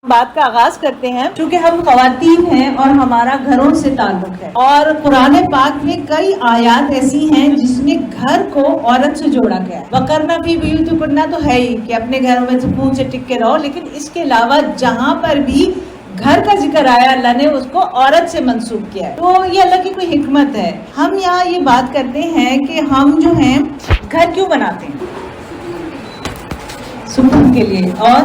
بات کا آغاز کرتے ہیں چونکہ ہم خواتین ہیں اور ہمارا گھروں سے تعلق ہے، اور قرآن پاک میں کئی آیات ایسی ہیں جس میں گھر کو عورت سے جوڑا گیا ہے۔ وَقَرْنَ فِي بُيُوتِكُنَّ تو ہے ہی کہ اپنے گھروں میں سکون سے ٹک کے رہو، لیکن اس کے علاوہ جہاں پر بھی گھر کا ذکر آیا اللہ نے اس کو عورت سے منسوب کیا ہے، تو یہ اللہ کی کوئی حکمت ہے۔ ہم یہاں یہ بات کرتے ہیں کہ ہم جو ہیں گھر کیوں بناتے ہیں؟ سکون کے لیے اور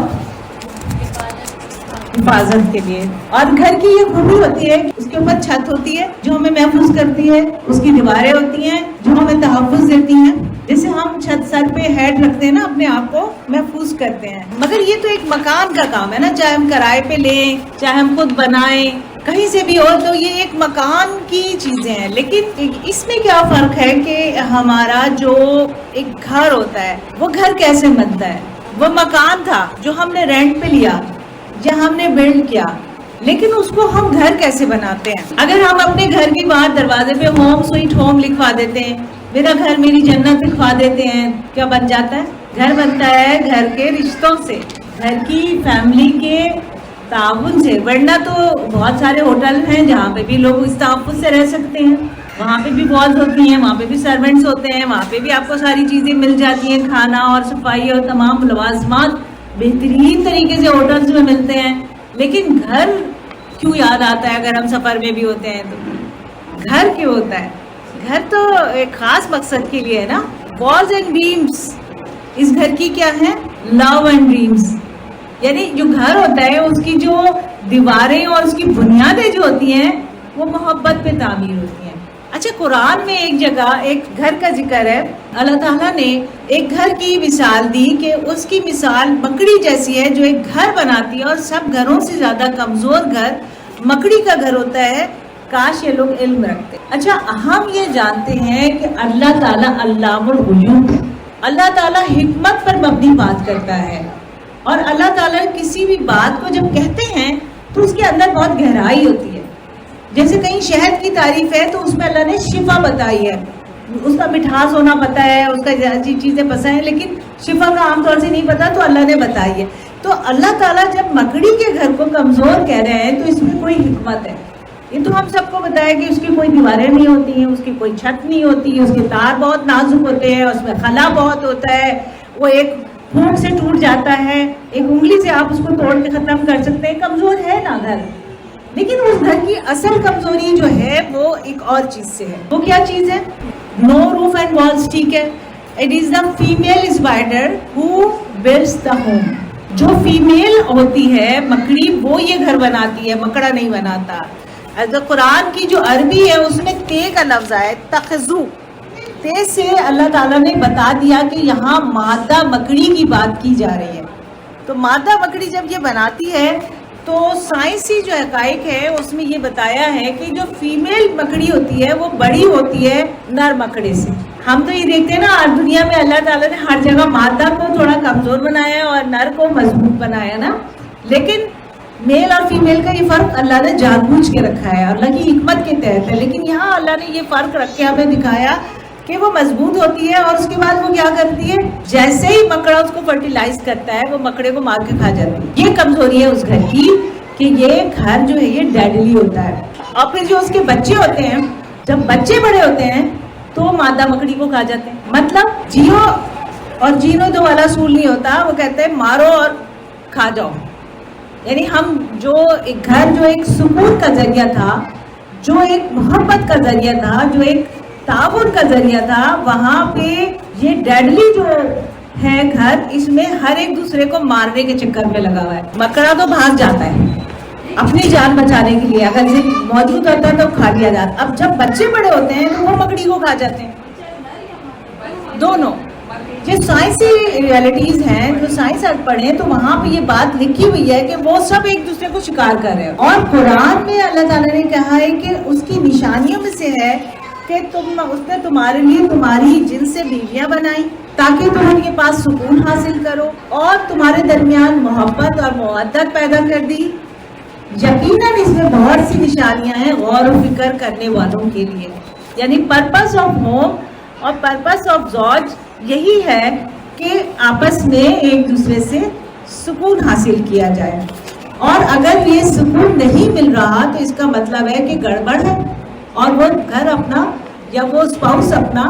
حفاظت کے لیے، اور گھر کی یہ خوبی ہوتی ہے کہ اس کے اوپر چھت ہوتی ہے جو ہمیں محفوظ کرتی ہے، اس کی دیواریں ہوتی ہیں جو ہمیں تحفظ دیتی ہیں، جیسے ہم چھت سر پہ ہیڈ رکھتے ہیں نا، اپنے آپ کو محفوظ کرتے ہیں۔ مگر یہ تو ایک مکان کا کام ہے نا، چاہے ہم کرائے پہ لیں چاہے ہم خود بنائیں کہیں سے بھی ہو، تو یہ ایک مکان کی چیزیں ہیں۔ لیکن اس میں کیا فرق ہے کہ ہمارا جو ایک گھر ہوتا ہے وہ گھر کیسے بنتا ہے؟ وہ مکان تھا جو ہم نے رینٹ پہ لیا یا ہم نے بلڈ کیا، لیکن اس کو ہم گھر کیسے بناتے ہیں؟ اگر ہم اپنے گھر کے باہر دروازے پہ ہوم سویٹ ہوم لکھوا دیتے ہیں، میرا گھر میری جنت لکھوا دیتے ہیں، کیا بن جاتا ہے؟ گھر بنتا ہے گھر کے رشتوں سے، گھر کی فیملی کے تعاون سے، ورنہ تو بہت سارے ہوٹل ہیں جہاں پہ بھی لوگ اس تحفظ سے رہ سکتے ہیں، وہاں پہ بھی والز ہوتی ہیں، وہاں پہ بھی سرونٹس ہوتے ہیں، وہاں پہ بھی آپ کو ساری چیزیں مل جاتی ہیں، کھانا اور صفائی اور تمام لوازمات بہترین طریقے سے ہوٹلز میں ملتے ہیں۔ لیکن گھر کیوں یاد آتا ہے اگر ہم سفر میں بھی ہوتے ہیں تو؟ گھر کیوں ہوتا ہے؟ گھر تو ایک خاص مقصد کے لیے ہے نا۔ والز اینڈ ڈریمز اس گھر کی کیا ہے؟ لو اینڈ ڈریمز، یعنی جو گھر ہوتا ہے اس کی جو دیواریں اور اس کی بنیادیں جو ہوتی ہیں وہ محبت پہ تعمیر ہوتی ہیں۔ اچھا، قرآن میں ایک جگہ ایک گھر کا ذکر ہے، اللہ تعالیٰ نے ایک گھر کی مثال دی کہ اس کی مثال مکڑی جیسی ہے جو ایک گھر بناتی ہے، اور سب گھروں سے زیادہ کمزور گھر مکڑی کا گھر ہوتا ہے۔ کاش یہ لوگ علم رکھتے۔ اچھا، ہم یہ جانتے ہیں کہ اللہ تعالیٰ علام الغیوب ہے، اللہ تعالیٰ حکمت پر مبنی بات کرتا ہے، اور اللہ تعالیٰ کسی بھی بات کو جب کہتے ہیں تو اس کے اندر بہت گہرائی ہوتی ہے۔ جیسے کہیں شہد کی تعریف ہے تو اس میں اللہ نے شفا بتائی ہے، اس کا مٹھاس ہونا پتہ ہے، اس کا اچھی چیزیں پسند ہیں، لیکن شفا کا عام طور سے نہیں پتا تو اللہ نے بتائی ہے۔ تو اللہ تعالیٰ جب مکڑی کے گھر کو کمزور کہہ رہے ہیں تو اس میں کوئی حکمت ہے۔ یہ تو ہم سب کو بتایا کہ اس کی کوئی دیواریں نہیں ہوتی ہیں، اس کی کوئی چھت نہیں ہوتی، اس کے تار بہت نازک ہوتے ہیں، اس میں خلا بہت ہوتا ہے، وہ ایک پھونک سے ٹوٹ جاتا ہے، ایک انگلی سے آپ اس کو توڑ کے ختم کر سکتے ہیں، کمزور ہے نا گھر۔ لیکن اس گھر کی اصل کمزوری جو ہے وہ ایک اور چیز سے ہے۔ وہ کیا چیز ہے؟ نو روف اینڈ والز، ٹھیک ہے؟ It is the female spider who builds the home. جو فیمیل ہوتی ہے مکڑی وہ یہ گھر بناتی ہے، مکڑا نہیں بناتا۔ قرآن کی جو عربی ہے اس میں تے کا لفظ ہے، تخذو، تے سے اللہ تعالیٰ نے بتا دیا کہ یہاں مادہ مکڑی کی بات کی جا رہی ہے۔ تو مادہ مکڑی جب یہ بناتی ہے تو سائنسی جو حقائق ہے اس میں یہ بتایا ہے کہ جو فیمیل مکڑی ہوتی ہے وہ بڑی ہوتی ہے نر مکڑے سے۔ ہم تو یہ دیکھتے ہیں نا دنیا میں اللہ تعالیٰ نے ہر جگہ مادہ کو تھوڑا کمزور بنایا اور نر کو مضبوط بنایا نا، لیکن میل اور فیمیل کا یہ فرق اللہ نے جان بوجھ کے رکھا ہے، اللہ کی حکمت کے تحت ہے۔ لیکن یہاں اللہ نے یہ فرق رکھ کے ہمیں دکھایا کہ وہ مضبوط ہوتی ہے، اور اس کے بعد وہ کیا کرتی ہے، جیسے ہی مکڑا اس کو فرٹیلائز کرتا ہے وہ مکڑے کو مار کے کھا جاتی ہے۔ یہ کمزوری ہے اس گھر کی کہ یہ گھر جو ہے یہ ڈیڈلی ہوتا ہے۔ اور پھر جو اس کے بچے ہوتے ہیں، جب بچے بڑے ہوتے ہیں تو مادہ مکڑی کو کھا جاتے ہیں۔ مطلب جیو اور جینو دو والا اصول نہیں ہوتا، وہ کہتے ہیں مارو اور کھا جاؤ۔ یعنی ہم جو ایک گھر جو ایک سکون کا ذریعہ تھا، جو ایک محبت کا ذریعہ تھا، جو ایک تعاون کا ذریعہ تھا، وہاں پہ یہ ڈیڈلی جو ہے گھر، اس میں ہر ایک دوسرے کو مارنے کے چکر میں لگا ہوا ہے۔ مکڑا تو بھاگ جاتا ہے اپنی جان بچانے کے لیے، اگر یہ موجود ہوتا ہے تو کھا لیا جاتا۔ اب جب بچے بڑے ہوتے ہیں تو وہ مکڑی کو کھا جاتے ہیں۔ دونوں یہ سائنسی ریالٹیز ہیں، جو سائنس آپ پڑھیں تو وہاں پہ یہ بات لکھی ہوئی ہے کہ وہ سب ایک دوسرے کو شکار کر رہے ہیں۔ اور قرآن میں اللہ تعالیٰ نے کہا ہے کہ اس کی نشانیوں میں سے ہے کہ اس نے تمہارے لیے تمہاری جن سے بیویاں بنائی تاکہ تم ان کے پاس سکون حاصل کرو، اور تمہارے درمیان محبت اور مودت پیدا کر دی۔ یقیناً اس میں بہت سی نشانیاں ہیں غور و فکر کرنے والوں کے لیے۔ یعنی پرپس آف ہوم اور پرپس آف زوج یہی ہے کہ آپس میں ایک دوسرے سے سکون حاصل کیا جائے۔ اور اگر یہ سکون نہیں مل رہا تو اس کا مطلب ہے کہ گڑبڑ ہے اور وہ گھر اپنا یا وہ اسپاؤس اپنا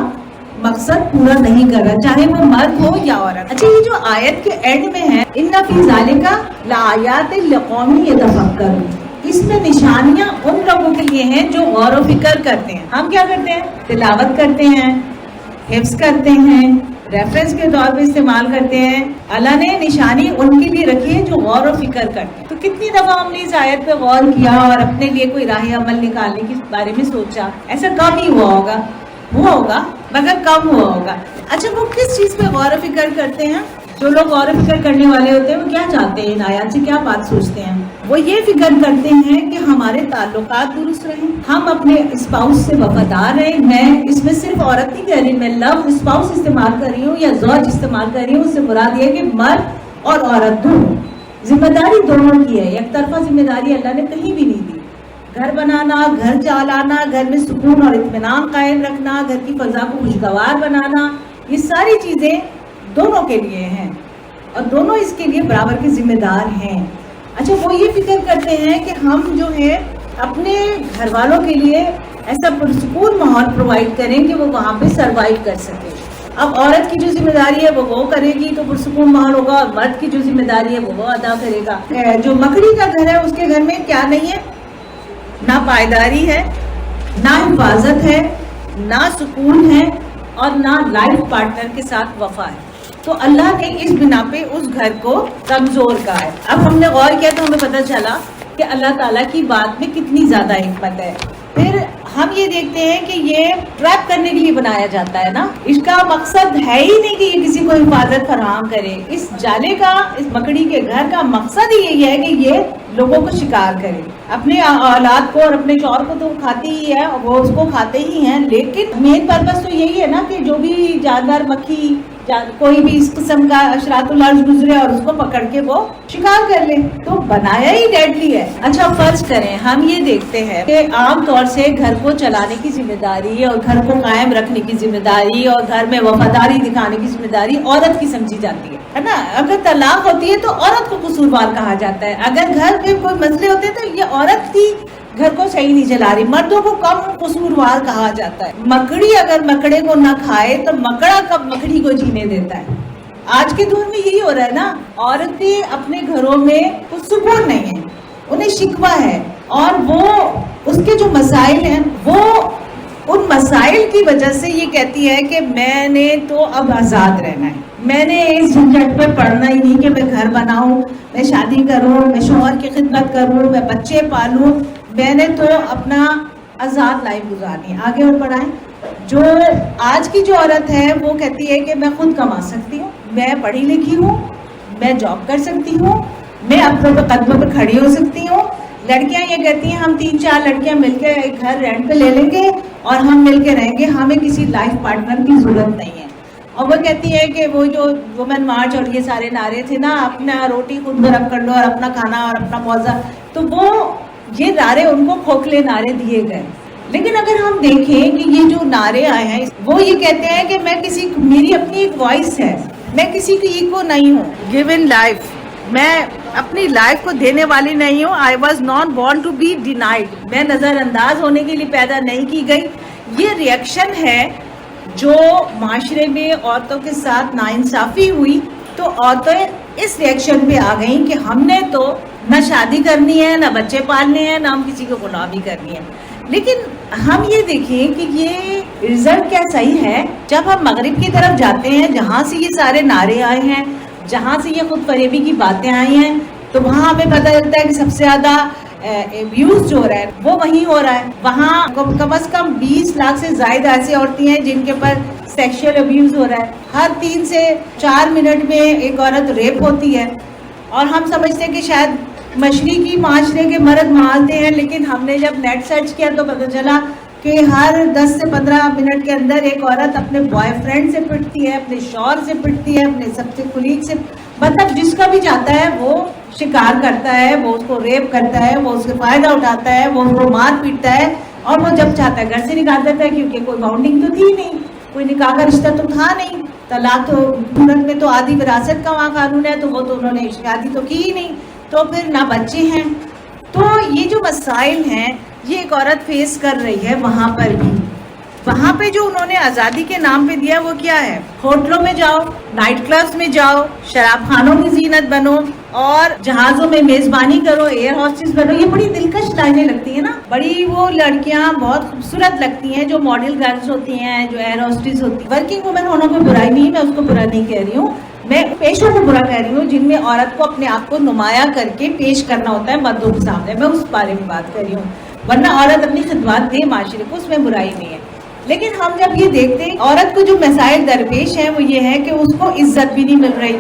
مقصد پورا نہیں کر رہا، چاہے وہ مرد ہو یا عورت. اچھا، یہ جو آیت کے اینڈ میں ہے ان فی ذالک لآیات لقوم یتفکرون، اس میں نشانیاں ان لوگوں کے لیے ہیں جو غور و فکر کرتے ہیں. ہم کیا کرتے ہیں؟ تلاوت کرتے ہیں، حفظ کرتے ہیں، ریفرنس کے طور پہ استعمال کرتے ہیں. اللہ نے نشانی ان کے لیے رکھی ہے جو غور و فکر کرتے ہیں. تو کتنی دفعہ ہم نے اس آیت پہ غور کیا اور اپنے لیے کوئی راہ عمل نکالنے کے بارے میں سوچا؟ ایسا کم ہی ہوا ہوگا مگر کم ہوا ہوگا. اچھا، وہ کس چیز پہ غور و فکر کرتے ہیں؟ جو لوگ غور و فکر کرنے والے ہوتے ہیں وہ کیا چاہتے ہیں؟ ان آیات سے کیا بات سوچتے ہیں؟ وہ یہ فکر کرتے ہیں کہ ہمارے تعلقات درست رہیں، ہم اپنے اسپاؤس سے وفادار رہیں. میں اس میں صرف عورت نہیں کہہ رہی، میں لفظ اسپاؤس استعمال کر رہی ہوں یا زوج استعمال کر رہی ہوں. اس سے مراد یہ ہے کہ مرد اور عورت دونوں ذمہ داری دونوں کی ہے. یک طرفہ ذمہ داری اللہ نے کہیں بھی نہیں دی. گھر بنانا، گھر چلانا، گھر میں سکون اور اطمینان قائم رکھنا، گھر کی فضا کو خوشگوار بنانا، یہ ساری چیزیں دونوں کے لیے ہیں اور دونوں اس کے لیے برابر کے ذمہ دار ہیں. اچھا، وہ یہ فکر کرتے ہیں کہ ہم جو ہے اپنے گھر والوں کے لیے ایسا پرسکون ماحول پرووائڈ کریں کہ وہ وہاں پہ سروائیو کر سکے. اب عورت کی جو ذمہ داری ہے وہ کرے گی تو پرسکون ماحول ہوگا، اور مرد کی جو ذمہ داری ہے وہ ادا کرے گا. جو مکڑی کا گھر ہے اس کے گھر میں کیا نہیں ہے؟ نہ پائیداری ہے، نہ حفاظت ہے، نہ سکون ہے، اور نہ لائف پارٹنر کے ساتھ وفا ہے. تو اللہ نے اس بنا پہ اس گھر کو کمزور کہا ہے. اب ہم نے غور کیا تو ہمیں پتہ چلا کہ اللہ تعالیٰ کی بات میں کتنی زیادہ حکمت ہے. پھر ہم یہ دیکھتے ہیں کہ یہ ٹریپ کرنے کے لیے بنایا جاتا ہے نا. اس کا مقصد ہے ہی نہیں کہ یہ کسی کو حفاظت فراہم کرے. اس جالے کا، اس مکڑی کے گھر کا مقصد ہی یہی ہے کہ یہ لوگوں کو شکار کرے. اپنے اولاد کو اور اپنے شوہر کو تو کھاتی ہی ہے، وہ اس کو کھاتے ہی ہیں، لیکن مین پرپس تو یہی ہے نا کہ جو بھی جانور، مکھی، کوئی بھی اس قسم کا اشراط الارض گزرے اور اس کو پکڑ کے وہ شکار کر لے. تو بنایا ہی ڈیڈلی ہے. اچھا، فرض کریں ہم یہ دیکھتے ہیں کہ عام طور سے گھر کو چلانے کی ذمہ داری اور گھر کو قائم رکھنے کی ذمہ داری اور گھر میں وفاداری دکھانے کی ذمہ داری عورت کی سمجھی جاتی ہے نا. اگر طلاق ہوتی ہے تو عورت کو قصوروار کہا جاتا ہے. اگر گھر میں کوئی مسئلے ہوتے ہیں تو یہ عورت کی گھر کو صحیح نہیں چلا رہی. مردوں کو کم قصوروار کہا جاتا ہے. مکڑی اگر مکڑے کو نہ کھائے تو مکڑا کب مکڑی کو جینے دیتا ہے. آج کے دور میں یہی ہو رہا ہے نا. عورتیں اپنے گھروں میں کچھ سکون نہیں ہے، انہیں شکوہ ہے، اور وہ اس کے جو مسائل ہیں وہ ان مسائل کی وجہ سے یہ کہتی ہے کہ میں نے تو اب آزاد رہنا ہے، میں نے اس جھنجٹ پہ پڑنا ہی نہیں کہ میں گھر بناؤں، میں شادی کروں، میں شوہر کی خدمت کروں، میں بچے پالوں. میں نے تو اپنا آزاد لائف گزارنی ہے. آگے اور پڑھائیں. جو آج کی جو عورت ہے وہ کہتی ہے کہ میں خود کما سکتی ہوں، میں پڑھی لکھی ہوں، میں جاب کر سکتی ہوں، میں اپنے قدموں پہ کھڑی ہو سکتی ہوں. لڑکیاں یہ کہتی ہیں ہم 3-4 لڑکیاں مل کے ایک گھر رینٹ پہ لے لیں گے اور ہم مل کے رہیں گے، ہمیں کسی لائف پارٹنر کی ضرورت نہیں ہے. اور وہ کہتی ہے کہ وہ جو وومن مارچ اور یہ سارے نعرے تھے نا، اپنا روٹی خود گرم کر لو اور اپنا کھانا اور اپنا موضوع، تو وہ یہ نعرے ان کو کھوکھلے نعرے دیے گئے. لیکن اگر ہم دیکھیں کہ یہ جو نعرے آئے ہیں وہ یہ کہتے ہیں کہ میں میری اپنی ایک وائس ہے، میں کسی کی ایکو نہیں ہوں. گیو ان لائف، میں اپنی لائف کو دینے والی نہیں ہوں. I was not born to be denied, میں نظر انداز ہونے کے لیے پیدا نہیں کی گئی. یہ ریئیکشن ہے جو معاشرے میں عورتوں کے ساتھ ناانصافی ہوئی تو عورتیں اس ریئیکشن پہ آ گئیں کہ ہم نے تو نہ شادی کرنی ہے، نہ بچے پالنے ہیں، نہ ہم کسی کو غلامی کرنی ہے. لیکن ہم یہ دیکھیں کہ یہ رزلٹ کیا صحیح ہے. جب ہم مغرب کی طرف جاتے ہیں جہاں سے یہ سارے نعرے آئے ہیں، جہاں سے یہ خود فریبی کی باتیں آئی ہیں، تو وہاں ہمیں پتہ چلتا ہے کہ سب سے زیادہ ابیوز جو ہو رہا ہے وہ وہیں ہو رہا ہے. وہاں کم از کم 20 لاکھ سے زائد ایسی عورتیں ہیں جن کے پر سیکشل ابیوز ہو رہا ہے. ہر 3 سے 4 منٹ میں ایک عورت ریپ ہوتی ہے. اور ہم سمجھتے ہیں کہ شاید مشرقی معاشرے کے مرد مالتے ہیں، لیکن ہم نے جب نیٹ سرچ کیا تو پتہ چلا کہ ہر 10 سے 15 منٹ کے اندر ایک عورت اپنے بوائے فرینڈ سے پٹتی ہے، اپنے شوہر سے پٹتی ہے، اپنے سب سے کلیگ سے، مطلب جس کا بھی چاہتا ہے وہ شکار کرتا ہے، وہ اس کو ریپ کرتا ہے، وہ اس کے فائدہ اٹھاتا ہے، وہ اس کو مار پیٹتا ہے، اور وہ جب چاہتا ہے گھر سے نکال دیتا ہے، کیونکہ کوئی باؤنڈنگ تو تھی نہیں، کوئی نکاح کا رشتہ تو تھا نہیں. طلاق تو سورت میں تو آدھی وراثت کا وہاں قانون ہے، تو وہ تو انہوں نے شادی تو کی ہی نہیں. تو پھر نہ بچے ہیں. تو یہ جو مسائل ہیں یہ ایک عورت فیس کر رہی ہے وہاں پر بھی. وہاں پہ جو انہوں نے آزادی کے نام پہ دیا وہ کیا ہے؟ ہوٹلوں میں جاؤ, نائٹ کلبز میں جاؤ, شراب خانوں کی زینت بنو, اور جہازوں میں میزبانی کرو, ایئر ہوسٹس بنو. یہ بڑی دلکش لائنیں لگتی ہیں نا, بڑی وہ لڑکیاں بہت خوبصورت لگتی ہیں جو ماڈل گرلز ہوتی ہیں, جو ایئر ہوسٹس ہوتی ہیں. ورکنگ وومن ہونا کوئی برائی نہیں, میں اس کو برا نہیں کہہ رہی ہوں, میں پیشوں کو برا کہہ رہی ہوں جن میں عورت کو اپنے آپ کو نمایاں کر کے پیش کرنا ہوتا ہے مردوں کے سامنے. میں اس بارے میں بات کر رہی ہوں, ورنہ عورت اپنی خدمات دے معاشرے کو, اس میں برائی نہیں ہے. لیکن ہم جب یہ دیکھتے ہیں عورت کو جو مسائل درپیش ہیں وہ یہ ہے کہ اس کو عزت بھی نہیں مل رہی.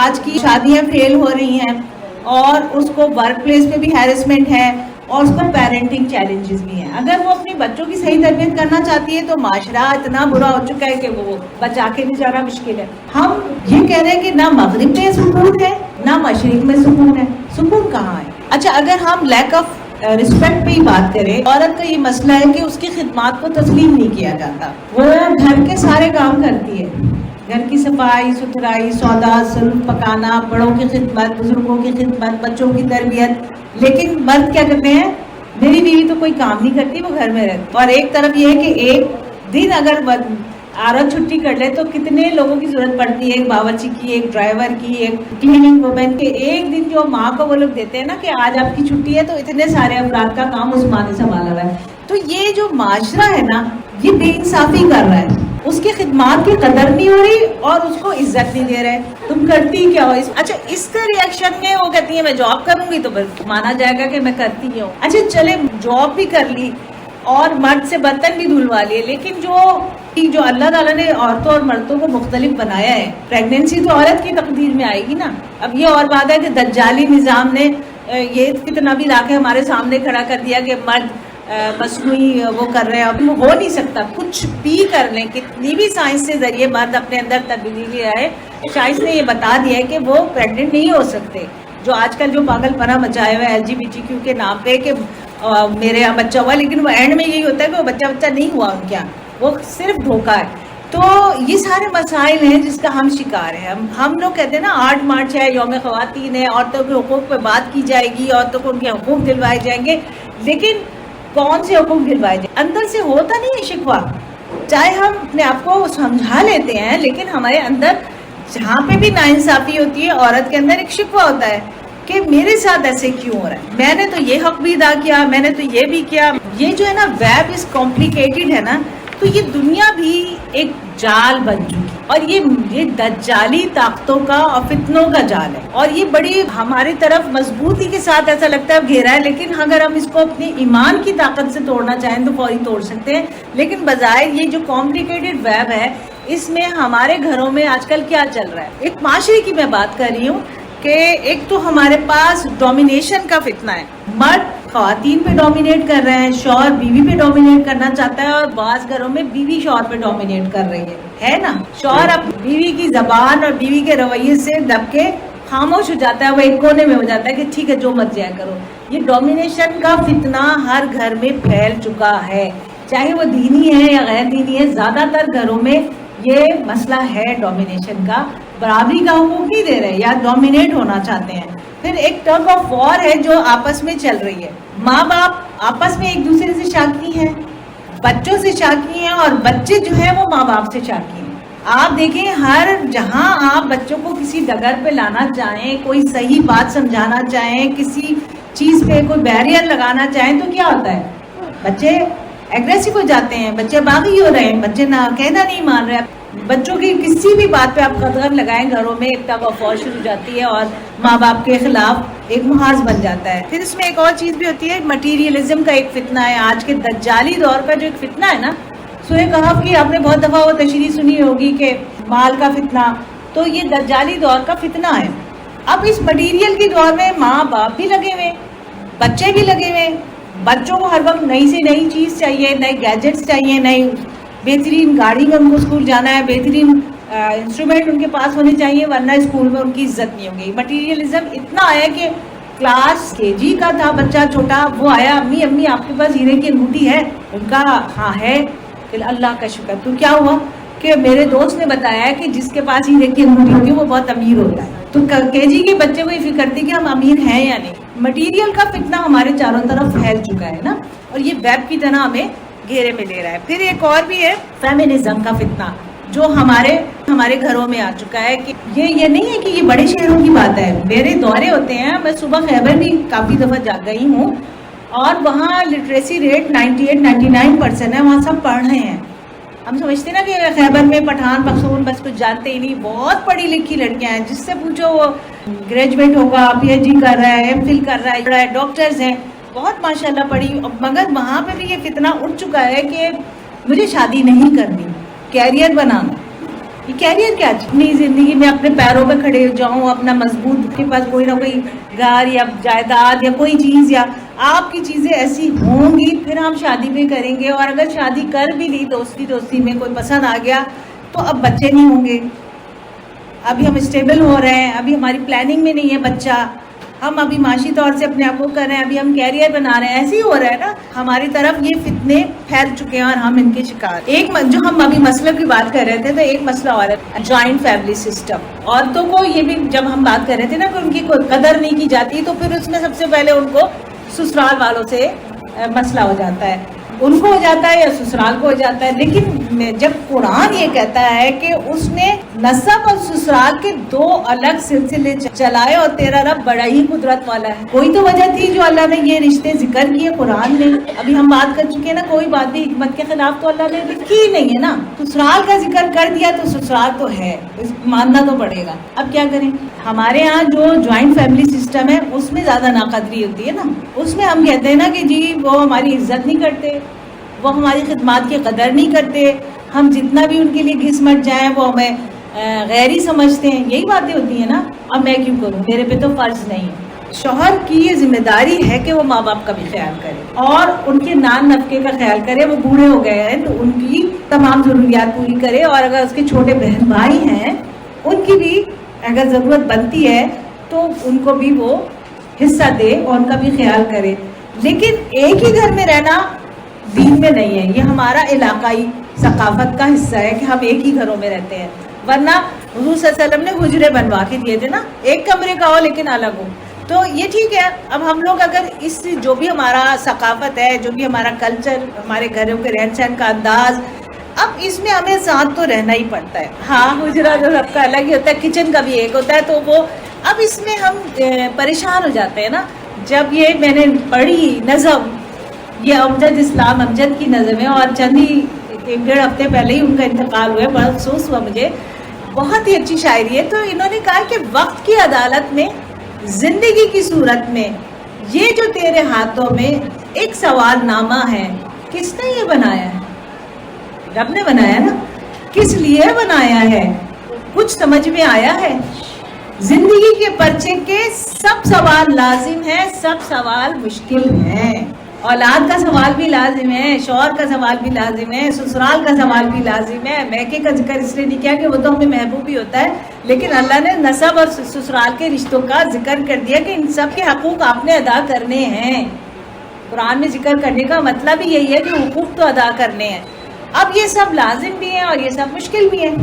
آج کی شادیاں فیل ہو رہی ہیں, اور اس کو ورک پلیس پہ بھی ہیرسمنٹ ہے, اور اس کو پیرنٹنگ چیلنجز بھی ہیں. اگر وہ اپنی بچوں کی صحیح تربیت کرنا چاہتی ہے تو معاشرہ اتنا برا ہو چکا ہے کہ وہ بچا کے بھی جانا مشکل ہے. ہم یہ کہہ رہے ہیں کہ نہ مغرب میں سکون ہے نہ مشرق میں سکون ہے. سکون کہاں ہے؟ اچھا, اگر ہم لیک آف رسپیکٹ پہ ہی بات کریں, عورت کا یہ مسئلہ ہے کہ اس کی خدمات کو تسلیم نہیں کیا جاتا. وہ گھر کے سارے کام کرتی ہے, گھر کی صفائی ستھرائی, سودا سلف پکانا, بڑوں کی خدمت, بزرگوں کی خدمت, بچوں کی تربیت. لیکن مرد کیا کرتے ہیں؟ میری بیوی تو کوئی کام نہیں کرتی, وہ گھر میں رہتی. اور ایک طرف یہ ہے کہ ایک دن اگر عورت چھٹی کر لے تو کتنے لوگوں کی ضرورت پڑتی ہے, ایک باورچی کی, ایک ڈرائیور کی, ایک کلیننگ وومن کے. ایک دن جو ماں کو وہ لوگ دیتے ہیں نا کہ آج آپ کی چھٹی ہے, تو اتنے سارے افراد کا کام اس ماں نے سنبھالا ہوا ہے. تو یہ جو معاشرہ ہے نا یہ بے انصافی کر رہا ہے, اس کی خدمات کی قدر نہیں ہو رہی اور اس کو عزت نہیں دے رہے. تم کرتی کیا ہو؟ اچھا, اس کا ریئیکشن میں وہ کہتی ہے میں جاب کروں گی تو مانا جائے گا کہ میں کرتی ہوں. اچھا چلے, جاب بھی کر لی اور مرد سے برتن بھی دھلوا لیے, لیکن جو اللہ تعالیٰ نے عورتوں اور مردوں کو مختلف بنایا ہے, پریگنینسی تو عورت کی تقدیر میں آئے گی نا. اب یہ اور بات ہے کہ دجالی نظام نے یہ کتنا بھی لا کے ہمارے سامنے کھڑا کر دیا کہ مرد مصنوعی وہ کر رہے ہیں. اب وہ ہو نہیں سکتا, کچھ بھی کر لیں, کتنی بھی سائنس کے ذریعے مرد اپنے اندر تبدیلی آئے, سائنس نے یہ بتا دیا ہے کہ وہ پریگننٹ نہیں ہو سکتے. جو آج کل جو پاگل پنا مچائے ہوئے LGBTQ کے نام پہ کہ میرے یہاں بچہ ہوا, لیکن وہ اینڈ میں یہی ہوتا ہے کہ وہ بچہ نہیں ہوا ان کے یہاں, وہ صرف دھوکہ ہے. تو یہ سارے مسائل ہیں جس کا ہم شکار ہیں. ہم لوگ کہتے ہیں نا 8 مارچ ہے, یوم خواتین ہے, عورتوں کے حقوق پہ بات کی جائے گی, عورتوں کو ان کے حقوق دلوائے جائیں گے. لیکن کون سے حقوق دلوائے جائیں؟ اندر سے ہوتا نہیں ہے شکوہ. چاہے ہم اپنے آپ کو سمجھا لیتے ہیں, لیکن ہمارے اندر جہاں پہ بھی ناانصافی ہوتی ہے عورت کے اندر ایک شکوہ ہوتا ہے کہ میرے ساتھ ایسے کیوں ہو رہا ہے, میں نے تو یہ حق بھی ادا کیا, میں نے تو یہ بھی کیا. یہ جو ہے نا ویب از کمپلیکیٹڈ ہے نا, تو یہ دنیا بھی ایک جال بن چکی, اور یہ دجالی طاقتوں کا اور فتنوں کا جال ہے. اور یہ بڑی ہماری طرف مضبوطی کے ساتھ ایسا لگتا ہے گھیرا ہے, لیکن اگر ہم اس کو اپنی ایمان کی طاقت سے توڑنا چاہیں تو فوری توڑ سکتے ہیں. لیکن بظاہر یہ جو کمپلیکیٹڈ ویب ہے, اس میں ہمارے گھروں میں آج کل کیا چل رہا ہے. ایک معاشرے کی میں بات کر رہی ہوں کہ ایک تو ہمارے پاس ڈومینیشن کا فتنہ ہے, مرد خواتین پہ ڈومینیٹ کر رہے ہیں, شوہر بیوی پہ ڈومینیٹ کرنا چاہتا ہے, اور بعض گھروں میں بیوی شوہر پہ ڈومینیٹ کر رہی ہے نا. شوہر اب بیوی کی زبان اور بیوی کے رویے سے دب کے خاموش ہو جاتا ہے, وہ ایک کونے میں ہو جاتا ہے کہ ٹھیک ہے جو مت جایا کرو. یہ ڈومینیشن کا فتنہ ہر گھر میں پھیل چکا ہے, چاہے وہ دینی ہے یا غیر دینی ہے. زیادہ تر گھروں میں یہ مسئلہ ہے ڈومینیشن کا, برابری کا حقوق نہیں دے رہے یا ڈومینیٹ ہونا چاہتے ہیں. پھر ایک ٹگ آف وار ہے جو آپس میں چل رہی ہے. ماں باپ آپس میں ایک دوسرے سے شاکی ہیں, بچوں سے شاکی ہیں, اور بچے جو ہیں وہ ماں باپ سے شاکی ہیں. آپ دیکھیں ہر جہاں آپ بچوں کو کسی ڈگر پہ لانا چاہیں, کوئی صحیح بات سمجھانا چاہیں, کسی چیز پہ کوئی بیریئر لگانا چاہیں تو کیا ہوتا ہے؟ بچے ایگریسو ہو جاتے ہیں, بچے باغی ہو رہے ہیں, بچے نہ کہنا نہیں مان رہے. بچوں کی کسی بھی بات پہ آپ قدغن لگائیں, گھروں میں ایک ٹگ آف وار شروع ہو جاتی ہے اور ماں باپ کے خلاف ایک محاذ بن جاتا ہے. پھر اس میں ایک اور چیز بھی ہوتی ہے, مٹیریلزم کا ایک فتنہ ہے. آج کے دجالی دور کا جو ایک فتنہ ہے نا, سورہ کہف کی آپ نے بہت دفعہ وہ تشریح سنی ہوگی کہ مال کا فتنہ, تو یہ دجالی دور کا فتنہ ہے. اب اس مٹیریل کی دور میں ماں باپ بھی لگے ہوئے, بچے بھی لگے ہوئے. بچوں کو ہر وقت نئی سے نئی چیز چاہیے, نئے گیجٹس چاہیے, نئی بہترین گاڑی میں ان کو اسکول جانا ہے, بہترین انسٹرومنٹ ان کے پاس ہونے چاہیے, ورنہ اسکول میں ان کی عزت نہیں ہوگی. مٹیریلزم اتنا آیا کہ کلاس KG کا تھا بچہ چھوٹا, وہ آیا, امی آپ کے پاس ہیرے کی انگوٹھی ہے؟ ان کا ہاں ہے. اللہ کا شکر. تو کیا ہوا کہ میرے دوست نے بتایا کہ جس کے پاس ہیرے کی انگوٹھی ہوتی ہے وہ بہت امیر ہوتا ہے. تو KG کے بچے کو یہ فکر تھی کہ ہم امیر ہیں یا نہیں. مٹیریل کا فتنہ ہمارے چاروں طرف پھیل چکا ہے نا, اور یہ ویب کی طرح ہمیں گھیرے میں لے رہا ہے. پھر ایک اور بھی ہے فیمنزم کا فتنہ جو ہمارے گھروں میں آ چکا ہے. کہ یہ نہیں ہے کہ یہ بڑے شہروں کی بات ہے. میرے دورے ہوتے ہیں, میں صبح خیبر بھی کافی دفعہ جا گئی ہوں, اور وہاں لٹریسی ریٹ 98-99% ہے. وہاں سب پڑھ رہے ہیں. ہم سمجھتے نا کہ خیبر میں پٹھان پختون بس کچھ جانتے ہی نہیں. بہت پڑھی لکھی لڑکیاں ہیں, جس سے پوچھو وہ گریجویٹ ہوگا, PhD کر رہا ہے, MPhil کر رہا ہے, ڈاکٹرز ہیں, بہت ماشاءاللہ پڑھی. مگر وہاں پہ بھی یہ فتنہ اٹھ چکا ہے کہ مجھے شادی نہیں کرنی, کیریئر بنانا. یہ کیریئر کیا, اپنی زندگی میں اپنے پیروں پہ کھڑے ہو جاؤں, اپنا مضبوط, کے پاس کوئی نہ کوئی گھر یا جائیداد یا کوئی چیز, یا آپ کی چیزیں ایسی ہوں گی پھر ہم شادی بھی کریں گے. اور اگر شادی کر بھی لی دوستی میں کوئی پسند آ گیا تو اب بچے نہیں ہوں گے. ابھی ہم اسٹیبل ہو رہے ہیں, ابھی ہماری پلاننگ میں نہیں ہے بچہ, ہم ابھی معاشی طور سے اپنے آپ کو کر رہے ہیں, ابھی ہم کیریئر بنا رہے ہیں. ایسے ہی ہو رہا ہے نا, ہماری طرف یہ فتنے پھیل چکے ہیں اور ہم ان کے شکار. ایک جو ہم ابھی مسئلے کی بات کر رہے تھے, تو ایک مسئلہ اور ہے جوائنٹ فیملی سسٹم. عورتوں کو یہ بھی جب ہم بات کر رہے تھے نا کہ ان کی کوئی قدر نہیں کی جاتی, تو پھر اس میں سب سے پہلے ان کو سسرال والوں سے مسئلہ ہو جاتا ہے. ان کو ہو جاتا ہے یا سسرال کو ہو جاتا ہے. لیکن جب قرآن یہ کہتا ہے کہ اس نے نسب اور سسرال کے دو الگ سلسلے چلائے اور تیرا رب بڑا ہی قدرت والا ہے, کوئی تو وجہ تھی جو اللہ نے یہ رشتے ذکر کیے قرآن میں. ابھی ہم بات کر چکے ہیں نا, کوئی بات بھی حکمت کے خلاف تو اللہ نے لکھی ہی نہیں ہے نا. سسرال کا ذکر کر دیا تو سسرال تو ہے, ماننا تو پڑے گا. اب کیا کریں, ہمارے ہاں جو جوائنٹ فیملی سسٹم ہے اس میں زیادہ ناقدری ہوتی ہے نا. اس میں ہم کہتے ہیں نا کہ جی وہ ہماری عزت نہیں کرتے, وہ ہماری خدمات کی قدر نہیں کرتے, ہم جتنا بھی ان کے لیے گھس مٹ جائیں وہ ہمیں غیری سمجھتے ہیں. یہی باتیں ہوتی ہیں نا. اب میں کیوں کروں, میرے پہ تو فرض نہیں. شوہر کی یہ ذمہ داری ہے کہ وہ ماں باپ کا بھی خیال کرے اور ان کے نان نفقے کا خیال کرے. وہ بوڑھے ہو گئے ہیں تو ان کی تمام ضروریات پوری کرے, اور اگر اس کے چھوٹے بہن بھائی ہیں ان کی بھی اگر ضرورت بنتی ہے تو ان کو بھی وہ حصہ دے اور ان کا بھی خیال کرے. لیکن ایک ہی گھر میں رہنا دین میں نہیں ہے. یہ ہمارا علاقائی ثقافت کا حصہ ہے کہ ہم ایک ہی گھروں میں رہتے ہیں. ورنہ حضور صلی اللہ علیہ وسلم نے حجرے بنوا کے دیے تھے نا, ایک کمرے کا ہو لیکن الگ ہو. تو یہ ٹھیک ہے. اب ہم لوگ اگر اس جو بھی ہمارا ثقافت ہے, جو بھی ہمارا کلچر, ہمارے گھروں کے رہن سہن کا انداز, اب اس میں ہمیں ساتھ تو رہنا ہی پڑتا ہے. ہاں حجرہ جو سب کا الگ ہی ہوتا ہے, کچن کا بھی ایک ہوتا ہے, تو وہ اب اس میں ہم پریشان ہو جاتے ہیں نا. جب یہ میں نے پڑھی نظم, یہ امجد اسلام امجد کی نظم ہے, اور چند ہی 1-1.5 ہفتے پہلے ہی ان کا انتقال ہوا ہے. بڑا افسوس ہوا مجھے. بہت ہی اچھی شاعری ہے. تو انہوں نے کہا کہ وقت کی عدالت میں, زندگی کی صورت میں, یہ جو تیرے ہاتھوں میں ایک سوال نامہ ہے, کس نے یہ بنایا ہے؟ رب نے بنایا نا. کس لیے بنایا ہے, کچھ سمجھ میں آیا ہے؟ زندگی کے پرچے کے سب سوال لازم ہیں, سب سوال مشکل ہیں. اولاد کا سوال بھی لازم ہے, شوہر کا سوال بھی لازم ہے, سسرال کا سوال بھی لازم ہے. میکے کا ذکر اس لیے نہیں کیا کہ وہ تو ہمیں محبوب ہی ہوتا ہے, لیکن اللہ نے نسب اور سسرال کے رشتوں کا ذکر کر دیا کہ ان سب کے حقوق آپ نے ادا کرنے ہیں. قرآن میں ذکر کرنے کا مطلب ہی یہی ہے کہ حقوق تو ادا کرنے ہیں. اب یہ سب لازم بھی ہیں اور یہ سب مشکل بھی ہیں.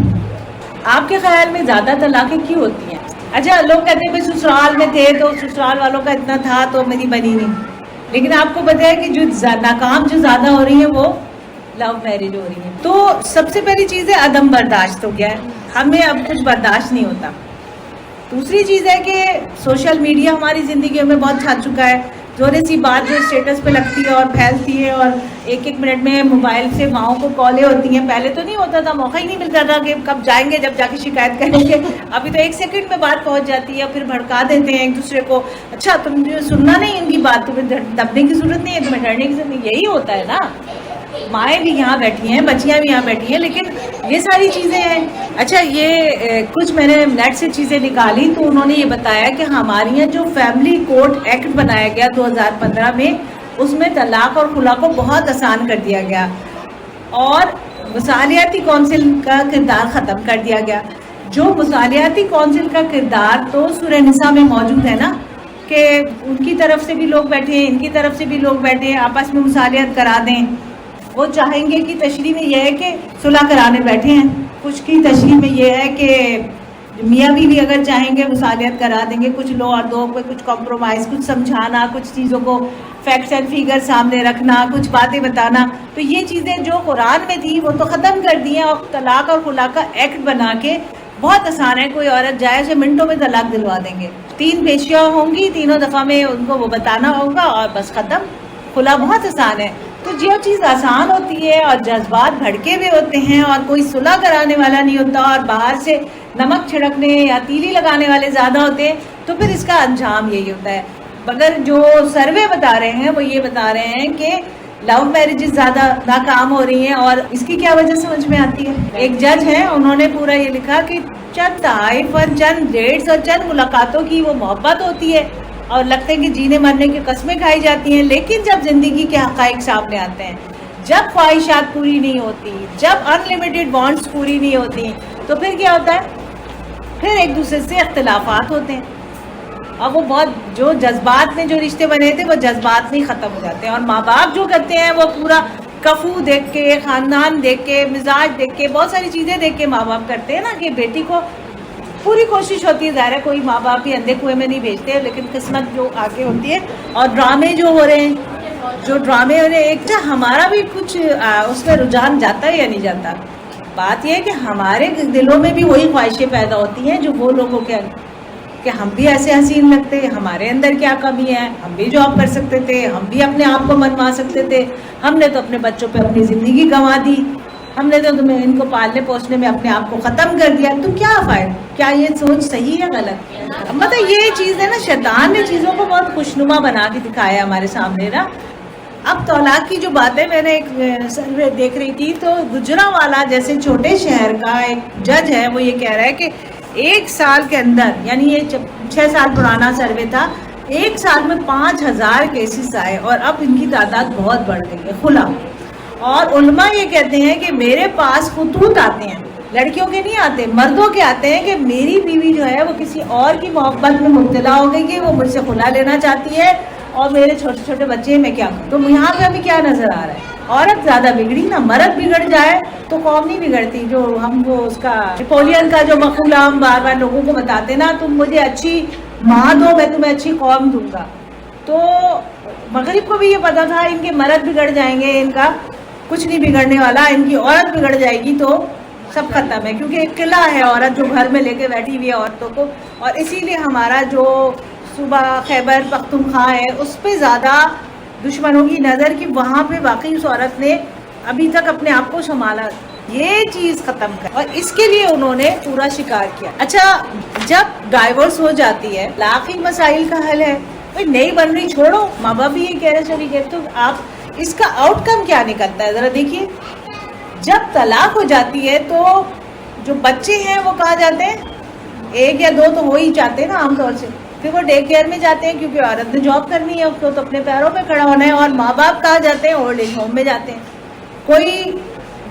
آپ کے خیال میں زیادہ طلاقیں کیوں ہوتی ہیں؟ اچھا, لوگ کہتے ہیں بھائی سسرال میں تھے تو سسرال والوں کا اتنا تھا تو میری بنی نہیں. لیکن آپ کو پتا ہے کہ جو ناکام جو زیادہ ہو رہی ہیں وہ لو میرج ہو رہی ہیں. تو سب سے پہلی چیز ہے عدم برداشت ہو گیا ہے, ہمیں اب کچھ برداشت نہیں ہوتا. دوسری چیز ہے کہ سوشل میڈیا ہماری زندگیوں میں بہت چھا چکا ہے. تھوڑی سی بات جو اسٹیٹس پہ لگتی ہے اور پھیلتی ہے, اور 1-1 منٹ میں موبائل سے ماؤں کو کالیں ہوتی ہیں. پہلے تو نہیں ہوتا تھا, موقع ہی نہیں ملتا تھا کہ کب جائیں گے جب جا کے شکایت کریں گے. ابھی تو 1 سیکنڈ میں بات پہنچ جاتی ہے, پھر بھڑکا دیتے ہیں ایک دوسرے کو. اچھا تم جو سننا نہیں ان کی بات, تمہیں دبنے کی ضرورت نہیں ہے, تمہیں ڈرنے کی ضرورت نہیں. یہی ہوتا ہے نا. مائیں بھی یہاں بیٹھی ہیں, بچیاں بھی یہاں بیٹھی ہیں, لیکن یہ ساری چیزیں ہیں. اچھا, یہ کچھ میں نے نیٹ سے چیزیں نکالی تو انہوں نے یہ بتایا کہ ہمارے یہاں جو فیملی کوڈ ایکٹ بنایا گیا 2015 میں, اس میں طلاق اور خلا کو بہت آسان کر دیا گیا اور مصالحاتی کونسل کا کردار ختم کر دیا گیا. جو مصالحاتی کونسل کا کردار تو سورہ نساء میں موجود ہے نا, کہ ان کی طرف سے بھی لوگ بیٹھے ہیں, ان کی طرف سے بھی لوگ بیٹھے ہیں, آپس میں مصالحت کرا دیں. وہ چاہیں گے کہ تشریح میں یہ ہے کہ صلح کرانے بیٹھے ہیں، کچھ کی تشریح میں یہ ہے کہ میاں بیوی اگر چاہیں گے مصالحت کرا دیں گے، کچھ لو اور دو پہ کچھ کمپرومائز، کچھ سمجھانا، کچھ چیزوں کو فیکٹس اینڈ فیگر سامنے رکھنا، کچھ باتیں بتانا. تو یہ چیزیں جو قرآن میں تھی وہ تو ختم کر دی ہیں، اور طلاق اور خلا کا ایکٹ بنا کے بہت آسان ہے. کوئی عورت جائے اسے منٹوں میں طلاق دلوا دیں گے. 3 پیشیاں ہوں گی، تینوں دفعہ میں ان کو وہ بتانا ہوگا اور بس ختم. خلا بہت آسان ہے. تو جو چیز آسان ہوتی ہے اور جذبات بھڑکے ہوئے ہوتے ہیں اور کوئی صلح کرانے والا نہیں ہوتا اور باہر سے نمک چھڑکنے یا تیلی لگانے والے زیادہ ہوتے ہیں، تو پھر اس کا انجام یہی ہوتا ہے. مگر جو سروے بتا رہے ہیں وہ یہ بتا رہے ہیں کہ لو میرجز زیادہ ناکام ہو رہی ہیں. اور اس کی کیا وجہ سمجھ میں آتی ہے؟ ایک جج ہیں، انہوں نے پورا یہ لکھا کہ چند تحائف اور چند ڈیٹس اور چند ملاقاتوں کی وہ محبت ہوتی ہے اور لگتے ہیں کہ جینے مرنے کی قسمیں کھائی جاتی ہیں، لیکن جب زندگی کے حقائق سامنے آتے ہیں، جب خواہشات پوری نہیں ہوتی، جب ان لمیٹڈ وانٹس پوری نہیں ہوتی، تو پھر کیا ہوتا ہے؟ پھر ایک دوسرے سے اختلافات ہوتے ہیں. اور وہ بہت جو جذبات میں جو رشتے بنے تھے وہ جذبات میں ہی ختم ہو جاتے ہیں. اور ماں باپ جو کرتے ہیں وہ پورا کفو دیکھ کے، خاندان دیکھ کے، مزاج دیکھ کے، بہت ساری چیزیں دیکھ کے ماں باپ کرتے ہیں نا کہ بیٹی کو پوری کوشش ہوتی ہے. ظاہر ہے کوئی ماں باپ بھی اندھے کنویں میں نہیں بھیجتے، لیکن قسمت جو آگے ہوتی ہے. اور ڈرامے جو ہو رہے ہیں، جو ڈرامے ہو رہے ہیں، ایک ہمارا بھی کچھ اس میں رجحان جاتا ہے یا نہیں جاتا؟ بات یہ ہے کہ ہمارے دلوں میں بھی وہی خواہشیں پیدا ہوتی ہیں جو وہ لوگوں کے، کہ ہم بھی ایسے حسین لگتے، ہمارے اندر کیا کمی ہے، ہم بھی جاب کر سکتے تھے، ہم بھی اپنے آپ کو منوا سکتے تھے، ہم نے تو اپنے بچوں پہ اپنی زندگی گنوا دی، ہم نے تو تمہیں ان کو پالنے پوسنے میں اپنے آپ کو ختم کر دیا. تو کیا فائدہ؟ کیا یہ سوچ صحیح ہے غلط؟ مطلب یہ چیز ہے نا، شیطان نے چیزوں کو بہت خوشنما بنا کے دکھایا ہمارے سامنے نا. اب طلاق کی جو باتیں میں نے ایک سروے دیکھ رہی تھی، تو گجرانوالا جیسے چھوٹے شہر کا ایک جج ہے، وہ یہ کہہ رہا ہے کہ 1 سال کے اندر، یعنی یہ 6 سال پرانا سروے تھا، 1 سال میں 5000 کیسز آئے اور اب ان کی تعداد بہت بڑھ گئی ہے خلا. اور علماء یہ کہتے ہیں کہ میرے پاس خطوط آتے ہیں، لڑکیوں کے نہیں آتے، مردوں کے آتے ہیں کہ میری بیوی جو ہے وہ کسی اور کی محبت میں مبتلا ہو گئی کہ وہ مجھ سے خلا لینا چاہتی ہے اور میرے چھوٹے چھوٹے بچے میں کیا کروں. تو یہاں پہ ہمیں کیا نظر آ رہا ہے؟ عورت زیادہ بگڑی نا، مرد بگڑ جائے تو قوم نہیں بگڑتی. جو ہم وہ اس کا نیپولین کا جو مقولہ ہم بار بار لوگوں کو بتاتے نا، تم مجھے اچھی ماں دو میں تمہیں اچھی قوم دوں گا. تو مغرب کو بھی یہ پتا تھا ان کے مرد بگڑ جائیں گے، ان کا کچھ نہیں بگڑنے والا، ان کی عورت بگڑ جائے گی تو سب ختم ہے. کیونکہ ایک قلعہ ہے عورت جو گھر میں لے کے بیٹھی ہوئی ہے عورتوں کو. اور اسی لیے ہمارا جو صوبہ خیبر پختونخوا ہے اس پہ زیادہ دشمنوں کی نظر کہ وہاں پہ واقعی اس عورت نے ابھی تک اپنے آپ کو سنبھالا. یہ چیز ختم کر، اور اس کے لیے انہوں نے پورا شکار کیا. اچھا، جب ڈائیورس ہو جاتی ہے، طلاقی مسائل کا حل ہے، بھائی نہیں بن رہی چھوڑو. ماں باپ بھی یہ کہہ رہے چلی گئے. تو آپ اس کا آؤٹ کم کیا نکلتا ہے ذرا دیکھیے. جب طلاق ہو جاتی ہے تو جو بچے ہیں وہ کہاں جاتے ہیں؟ 1 یا 2 تو ہو ہی جاتے ہیں نا عام طور سے. پھر وہ ڈے کیئر میں جاتے ہیں کیونکہ عورت نے جاب کرنی ہے، اس کو تو اپنے پیروں پہ کھڑا ہونا ہے. اور ماں باپ کہاں جاتے ہیں؟ اولڈ ایج ہوم میں جاتے ہیں. کوئی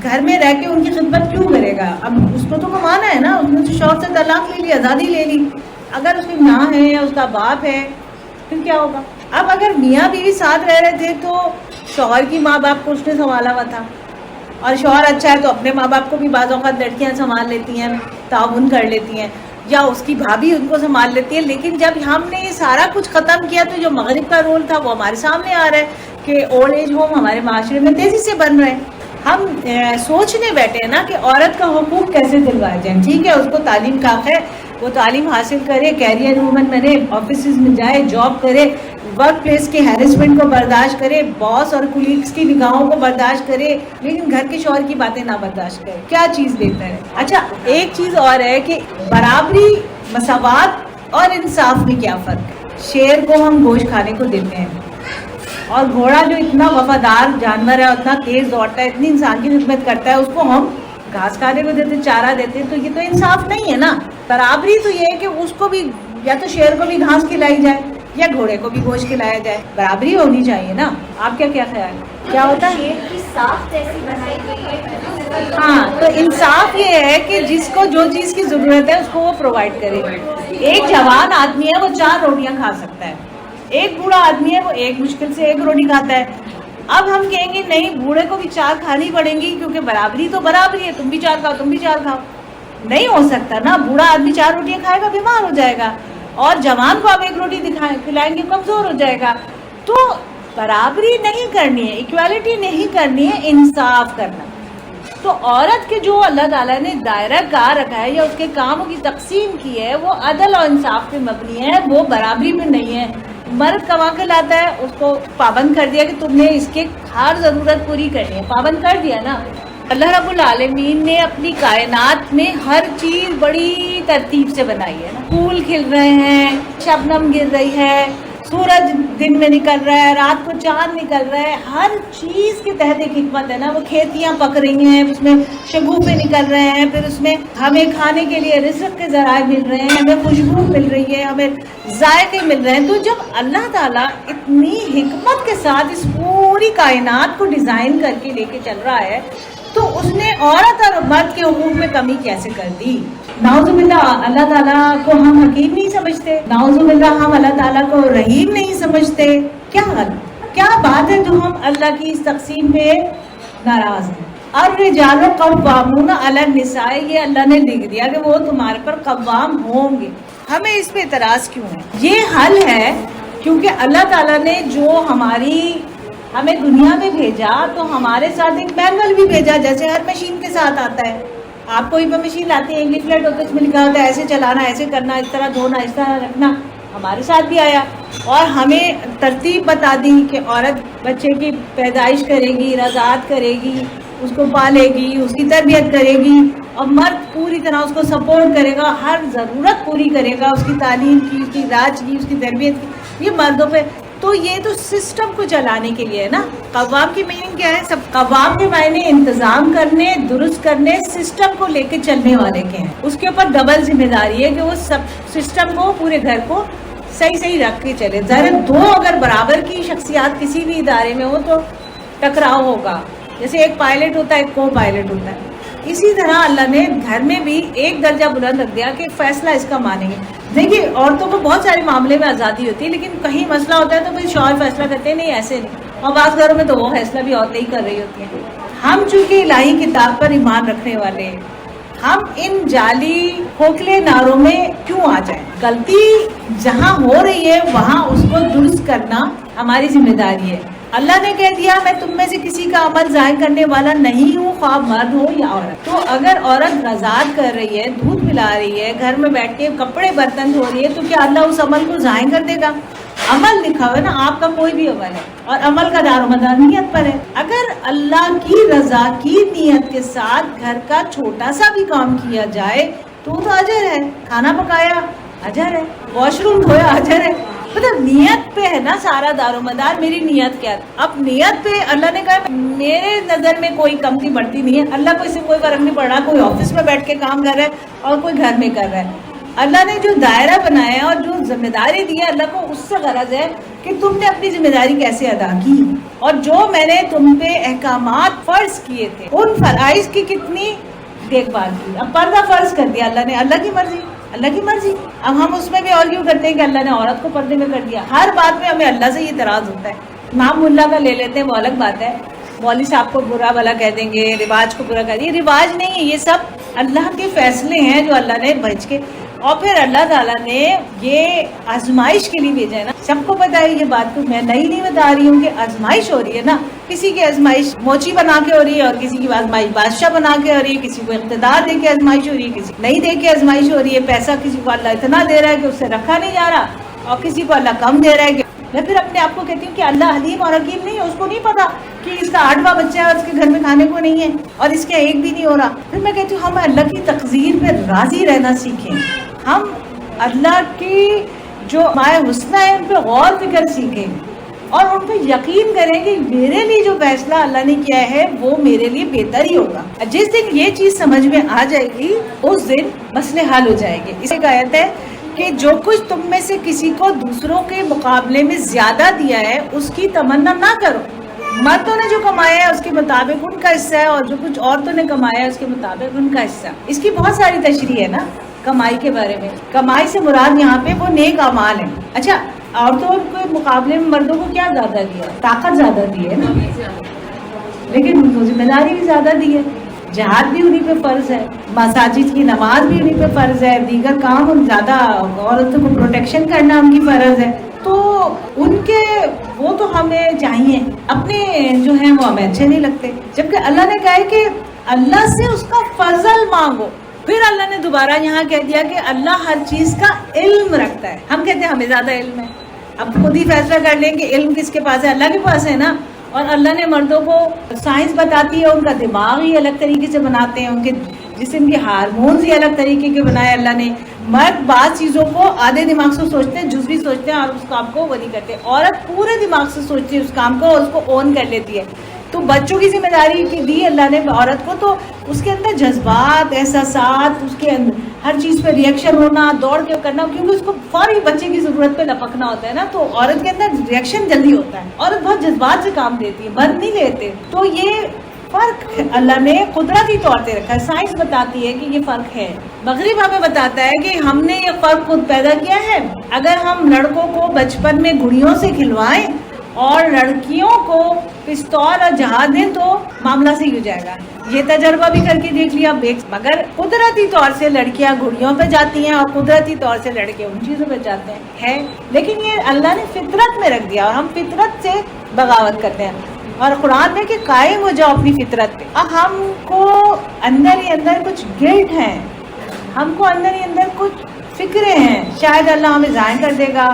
گھر میں رہ کے ان کی خدمت کیوں کرے گا؟ اب اس کو تو کمانا ہے نا. اس نے تو شوہر سے طلاق لے لی، آزادی لے لی. اگر اس کی ماں ہے یا اس کا باپ ہے پھر کیا ہوگا؟ اب اگر میاں بیوی ساتھ رہ رہے تھے تو شوہر کی ماں باپ کو اس نے سنبھالا ہوا تھا، اور شوہر اچھا ہے تو اپنے ماں باپ کو بھی بعض اوقات لڑکیاں سنبھال لیتی ہیں، تعاون کر لیتی ہیں، یا اس کی بھابھی ان کو سنبھال لیتی ہے. لیکن جب ہم نے یہ سارا کچھ ختم کیا تو جو مغرب کا رول تھا وہ ہمارے سامنے آ رہا ہے کہ اولڈ ایج ہوم ہمارے معاشرے میں تیزی سے بن رہے ہیں. ہم سوچنے بیٹھے ہیں نا کہ عورت کا حقوق کیسے دلوائے جائیں. ٹھیک ہے، اس کو تعلیم کا حق ہے، وہ تعلیم حاصل کرے، کیریئر وومن بنے، آفیسز میں جائے، جاب کرے، ورک پلیس کے ہیرسمنٹ کو برداشت کرے، باس اور کولیگس کی نگاہوں کو برداشت کرے، لیکن گھر کے شوہر کی باتیں نہ برداشت کرے. کیا چیز بہتر ہے؟ اچھا، ایک چیز اور ہے کہ برابری، مساوات اور انصاف میں کیا فرق ہے. شیر کو ہم گوشت کھانے کو دیتے ہیں، اور گھوڑا جو اتنا وفادار جانور ہے، اتنا تیز دوڑتا ہے، اتنی انسان کی خدمت کرتا ہے، اس کو ہم گھاس کھانے کو دیتے، چارہ دیتے ہیں. تو یہ تو انصاف نہیں ہے نا. برابری تو یہ ہے کہ اس کو بھی، یا تو شیر کو بھی گھاس کھلائی جائے یا گھوڑے کو بھی گوشت کھلایا جائے. برابری ہونی چاہیے نا. آپ کیا خیال ہے؟ کیا ہوتا ہے؟ ہاں، تو انصاف یہ ہے کہ جس کو جو چیز کی ضرورت ہے اس کو وہ پرووائڈ کرے. ایک جوان آدمی ہے وہ 4 روٹیاں کھا سکتا ہے، ایک بوڑھا آدمی ہے وہ ایک مشکل سے 1 روٹی کھاتا ہے. اب ہم کہیں گے نہیں بوڑھے کو بھی 4 کھانی پڑیں گی کیونکہ برابری تو برابری ہے، تم بھی 4 کھاؤ تم بھی 4 کھاؤ. نہیں ہو سکتا نا، بوڑھا آدمی 4 روٹیاں کھائے گا بیمار ہو جائے گا، اور جوان کو آپ 1 روٹی کھلائیں گے کمزور ہو جائے گا. تو برابری نہیں کرنی ہے، ایکویلٹی نہیں کرنی ہے، انصاف کرنا. تو عورت کے جو اللہ تعالیٰ نے دائرہ کار رکھا ہے یا اس کے کاموں کی تقسیم کی ہے وہ عدل اور انصاف پہ مبنی ہے، وہ برابری پہ نہیں ہے. مرد کما کے لاتا ہے، اس کو پابند کر دیا کہ تم نے اس کے ہر ضرورت پوری کرنی ہے، پابند کر دیا نا. اللہ رب العالمین نے اپنی کائنات میں ہر چیز بڑی ترتیب سے بنائی ہے نا. پھول کھل رہے ہیں، شبنم گر رہی ہے، سورج دن میں نکل رہا ہے، رات کو چاند نکل رہا ہے، ہر چیز کے تحت ایک حکمت ہے نا. وہ کھیتیاں پک رہی ہیں، اس میں شگوفے نکل رہے ہیں، پھر اس میں ہمیں کھانے کے لیے رزق کے ذرائع مل رہے ہیں، ہمیں خوشبو مل رہی ہے، ہمیں ذائقے مل رہے ہیں. تو جب اللہ تعالیٰ اتنی حکمت کے ساتھ اس پوری کائنات کو ڈیزائن کر کے لے کے چل رہا ہے تو اس نے عورت اور مرد کے حقوق میں کمی کیسے کر دی؟ نعوذ باللہ اللہ تعالیٰ کو ہم حکیم نہیں سمجھتے، نعوذ باللہ ہم اللہ تعالیٰ کو رحیم نہیں سمجھتے. کیا بات ہے جو ہم اللہ کی اس تقسیم پہ ناراض ہیں؟ الرجال قوامون علی النساء، یہ اللہ نے لکھ دیا کہ وہ تمہارے پر قوام ہوں گے. ہمیں اس پہ اعتراض کیوں ہے؟ یہ حل ہے کیونکہ اللہ تعالیٰ نے جو ہمیں دنیا میں بھیجا تو ہمارے ساتھ ایک مینول بھی بھیجا، جیسے ہر مشین کے ساتھ آتا ہے. آپ کوئی بھی مشین لاتی ہے، انگلش فلیٹ ہوتا ہے، اس میں لکھا ہوتا ہے ایسے چلانا، ایسے کرنا، اس طرح دھونا، اس طرح رکھنا. ہمارے ساتھ بھی آیا اور ہمیں ترتیب بتا دی کہ عورت بچے کی پیدائش کرے گی، رضاعت کرے گی، اس کو پالے گی، اس کی تربیت کرے گی، اور مرد پوری طرح اس کو سپورٹ کرے گا، ہر ضرورت پوری کرے گا، اس کی تعلیم کی، اس کی علاج کی، اس کی تربیت کی. یہ مردوں پہ تو یہ تو سسٹم کو چلانے کے لیے ہے نا. قوام کی میننگ کیا ہے؟ سب قوام کے معنی انتظام کرنے، درست کرنے، سسٹم کو لے کے چلنے والے کے ہیں. اس کے اوپر ڈبل ذمہ داری ہے کہ وہ سب سسٹم کو، پورے گھر کو صحیح رکھ کے چلے. ظاہر دو اگر برابر کی شخصیات کسی بھی ادارے میں ہو تو ٹکراؤ ہوگا. جیسے ایک پائلٹ ہوتا ہے، ایک کو پائلٹ ہوتا ہے، اسی طرح اللہ نے گھر میں بھی ایک درجہ بلند رکھ دیا کہ فیصلہ اس کا مانیں گے. دیکھیے عورتوں کو بہت سارے معاملے میں آزادی ہوتی ہے، لیکن کہیں مسئلہ ہوتا ہے تو پھر شوہر فیصلہ کرتے ہیں، نہیں ایسے نہیں. اور بعض گھروں میں تو وہ فیصلہ بھی عورتیں ہی کر رہی ہوتی ہیں. ہم چونکہ الہی کتاب پر ایمان رکھنے والے، ہم ان جعلی کھوکھلے نعروں میں کیوں آ جائیں؟ غلطی جہاں ہو رہی ہے وہاں اس کو درست کرنا ہماری ذمہ داری ہے. اللہ نے کہہ دیا میں تم میں سے کسی کا عمل ضائع کرنے والا نہیں ہوں، خواہ مرد ہو یا عورت. تو اگر عورت رضاعت کر رہی ہے، دودھ پلا رہی ہے، گھر میں بیٹھ کے کپڑے برتن دھو رہی ہے، تو کیا اللہ اس عمل کو ضائع کر دے گا؟ عمل لکھا ہوا ہے نا، آپ کا کوئی بھی عمل ہے، اور عمل کا دار و مدار نیت پر ہے. اگر اللہ کی رضا کی نیت کے ساتھ گھر کا چھوٹا سا بھی کام کیا جائے تو اجر ہے. کھانا پکایا اجر ہے، واش روم دھویا اجر ہے. مطلب نیت پہ ہے نا سارا دار و مدار. میری نیت کیا ہے؟ اب نیت پہ اللہ نے کہا میرے نظر میں کوئی کمتی بڑھتی نہیں ہے. اللہ کو اس سے کوئی فرق نہیں پڑ رہا، کوئی آفس میں بیٹھ کے کام کر رہا ہے اور کوئی گھر میں کر رہا ہے. اللہ نے جو دائرہ بنایا ہے اور جو ذمہ داری دی ہے، اللہ کو اس سے غرض ہے کہ تم نے اپنی ذمہ داری کیسے ادا کی، اور جو میں نے تم پہ احکامات فرض کیے تھے ان فرائض کی کتنی دیکھ بھال کی. اب پردہ فرض کر دیا اللہ نے، اللہ کی مرضی، اللہ کی مرضی. اب ہم اس میں بھی آرگیو کرتے ہیں کہ اللہ نے عورت کو پردے میں کر دیا. ہر بات میں ہمیں اللہ سے یہ اعتراض ہوتا ہے. امام ملا کا لے لیتے ہیں، وہ الگ بات ہے، مولوی صاحب کو برا بھلا کہہ دیں گے، رواج کو برا کہہ دیں گے. یہ رواج نہیں ہے، یہ سب اللہ کے فیصلے ہیں جو اللہ نے بھیج کے، اور پھر اللہ تعالیٰ نے یہ آزمائش کے لیے بھیجا ہے نا. سب کو پتا ہے یہ بات، کو میں نہیں بتا رہی ہوں کہ آزمائش ہو رہی ہے نا. کسی کی آزمائش موچی بنا کے ہو رہی ہے، اور کسی کی آزمائش بادشاہ بنا کے ہو رہی ہے، کسی کو اقتدار دے کے آزمائش ہو رہی ہے، کسی کو نہیں دے کے آزمائش ہو رہی ہے. پیسہ کسی کو اللہ اتنا دے رہا ہے کہ اس سے رکھا نہیں جا رہا، اور کسی کو اللہ کم دے رہا ہے. میں پھر اپنے آپ کو کہتی ہوں کہ اللہ حلیم اور حکیم نہیں ہے. اس کو نہیں پتا کہ اس کا 8واں بچہ ہے اور اس کے گھر میں کھانے کو نہیں ہے اور اس کا ایک بھی نہیں ہو رہا. پھر میں کہتی ہوں ہم اللہ کی تقدیر پہ راضی رہنا سیکھیں. ہم اللہ کی جو مائے حسنہ ہے ان پہ غور فکر سیکھیں اور ان پہ یقین کریں کہ میرے لیے جو فیصلہ اللہ نے کیا ہے وہ میرے لیے بہتر ہی ہوگا. جس دن یہ چیز سمجھ میں آ جائے گی اس دن مسئلے حل ہو جائیں گے. اسے کہتے ہیں کہ جو کچھ تم میں سے کسی کو دوسروں کے مقابلے میں زیادہ دیا ہے اس کی تمنا نہ کرو. مردوں نے جو کمایا ہے اس کے مطابق ان کا حصہ ہے، اور جو کچھ عورتوں نے کمایا ہے اس کے مطابق ان کا حصہ. اس کی بہت ساری تشریح ہے نا کمائی کے بارے میں. کمائی سے مراد یہاں پہ وہ نیک اعمال ہیں. اچھا عورتوں کے مقابلے میں مردوں کو کیا زیادہ دیا؟ طاقت زیادہ دی ہے نا، لیکن ان کو ذمہ داری بھی زیادہ دی ہے. جہاد بھی انہیں پہ فرض ہے، مساجد کی نماز بھی انہیں پہ فرض ہے، دیگر کام ان زیادہ عورتوں کو پروٹیکشن کرنا ان کی فرض ہے. تو ان کے وہ تو ہمیں چاہیے، اپنے جو ہیں وہ ہمیں اچھے نہیں لگتے. جبکہ اللہ نے کہا ہے کہ اللہ سے اس کا فضل مانگو. پھر اللہ نے دوبارہ یہاں کہہ دیا کہ اللہ ہر چیز کا علم رکھتا ہے. ہم کہتے ہیں ہمیں زیادہ علم ہے، اب خود ہی فیصلہ کر لیں کہ علم کس کے پاس ہے؟ اللہ کے پاس ہے نا. اور اللہ نے مردوں کو سائنس بتاتی ہے، ان کا دماغ ہی الگ طریقے سے بناتے ہیں، ان کے جسم کے ہارمونز ہی الگ طریقے کے بنائے اللہ نے. مرد بعض چیزوں کو آدھے دماغ سے سوچتے ہیں، جزوی سوچتے ہیں، اور اس کام کو وہ نہیں کرتے. عورت پورے دماغ سے سوچتی ہے اس کام کو اور اس کو اون کر لیتی ہے. تو بچوں کی ذمہ داری کی دی اللہ نے عورت کو، تو اس کے اندر جذبات، احساسات، اس کے اندر ہر چیز پہ ریئیکشن ہونا، دوڑ کے کرنا، کیونکہ اس کو فوری بچے کی ضرورت پہ لپکنا ہوتا ہے نا. تو عورت کے اندر ریئیکشن جلدی ہوتا ہے، عورت بہت جذبات سے کام دیتی ہے، مرد نہیں لیتے. تو یہ فرق اللہ نے قدرتی طور پہ رکھا ہے. سائنس بتاتی ہے کہ یہ فرق ہے. مغرب ہمیں بتاتا ہے کہ ہم نے یہ فرق خود پیدا کیا ہے. اگر ہم لڑکوں کو بچپن میں گڑیوں سے کھلوائیں اور لڑکیوں کو پستول اور جہاز دیں تو معاملہ صحیح ہو جائے گا. یہ تجربہ بھی کر کے دیکھ لیا. مگر قدرتی طور سے لڑکیاں گھڑیوں پہ جاتی ہیں اور قدرتی طور سے لڑکے ان چیزوں پہ جاتے ہیں. لیکن یہ اللہ نے فطرت میں رکھ دیا اور ہم فطرت سے بغاوت کرتے ہیں. اور قرآن میں کہ قائم ہو جاؤ اپنی فطرت پہ. ہم کو اندر ہی اندر کچھ گلٹ ہیں، ہم کو اندر ہی اندر کچھ فکریں ہیں، شاید اللہ ہمیں ضائع کر دے گا،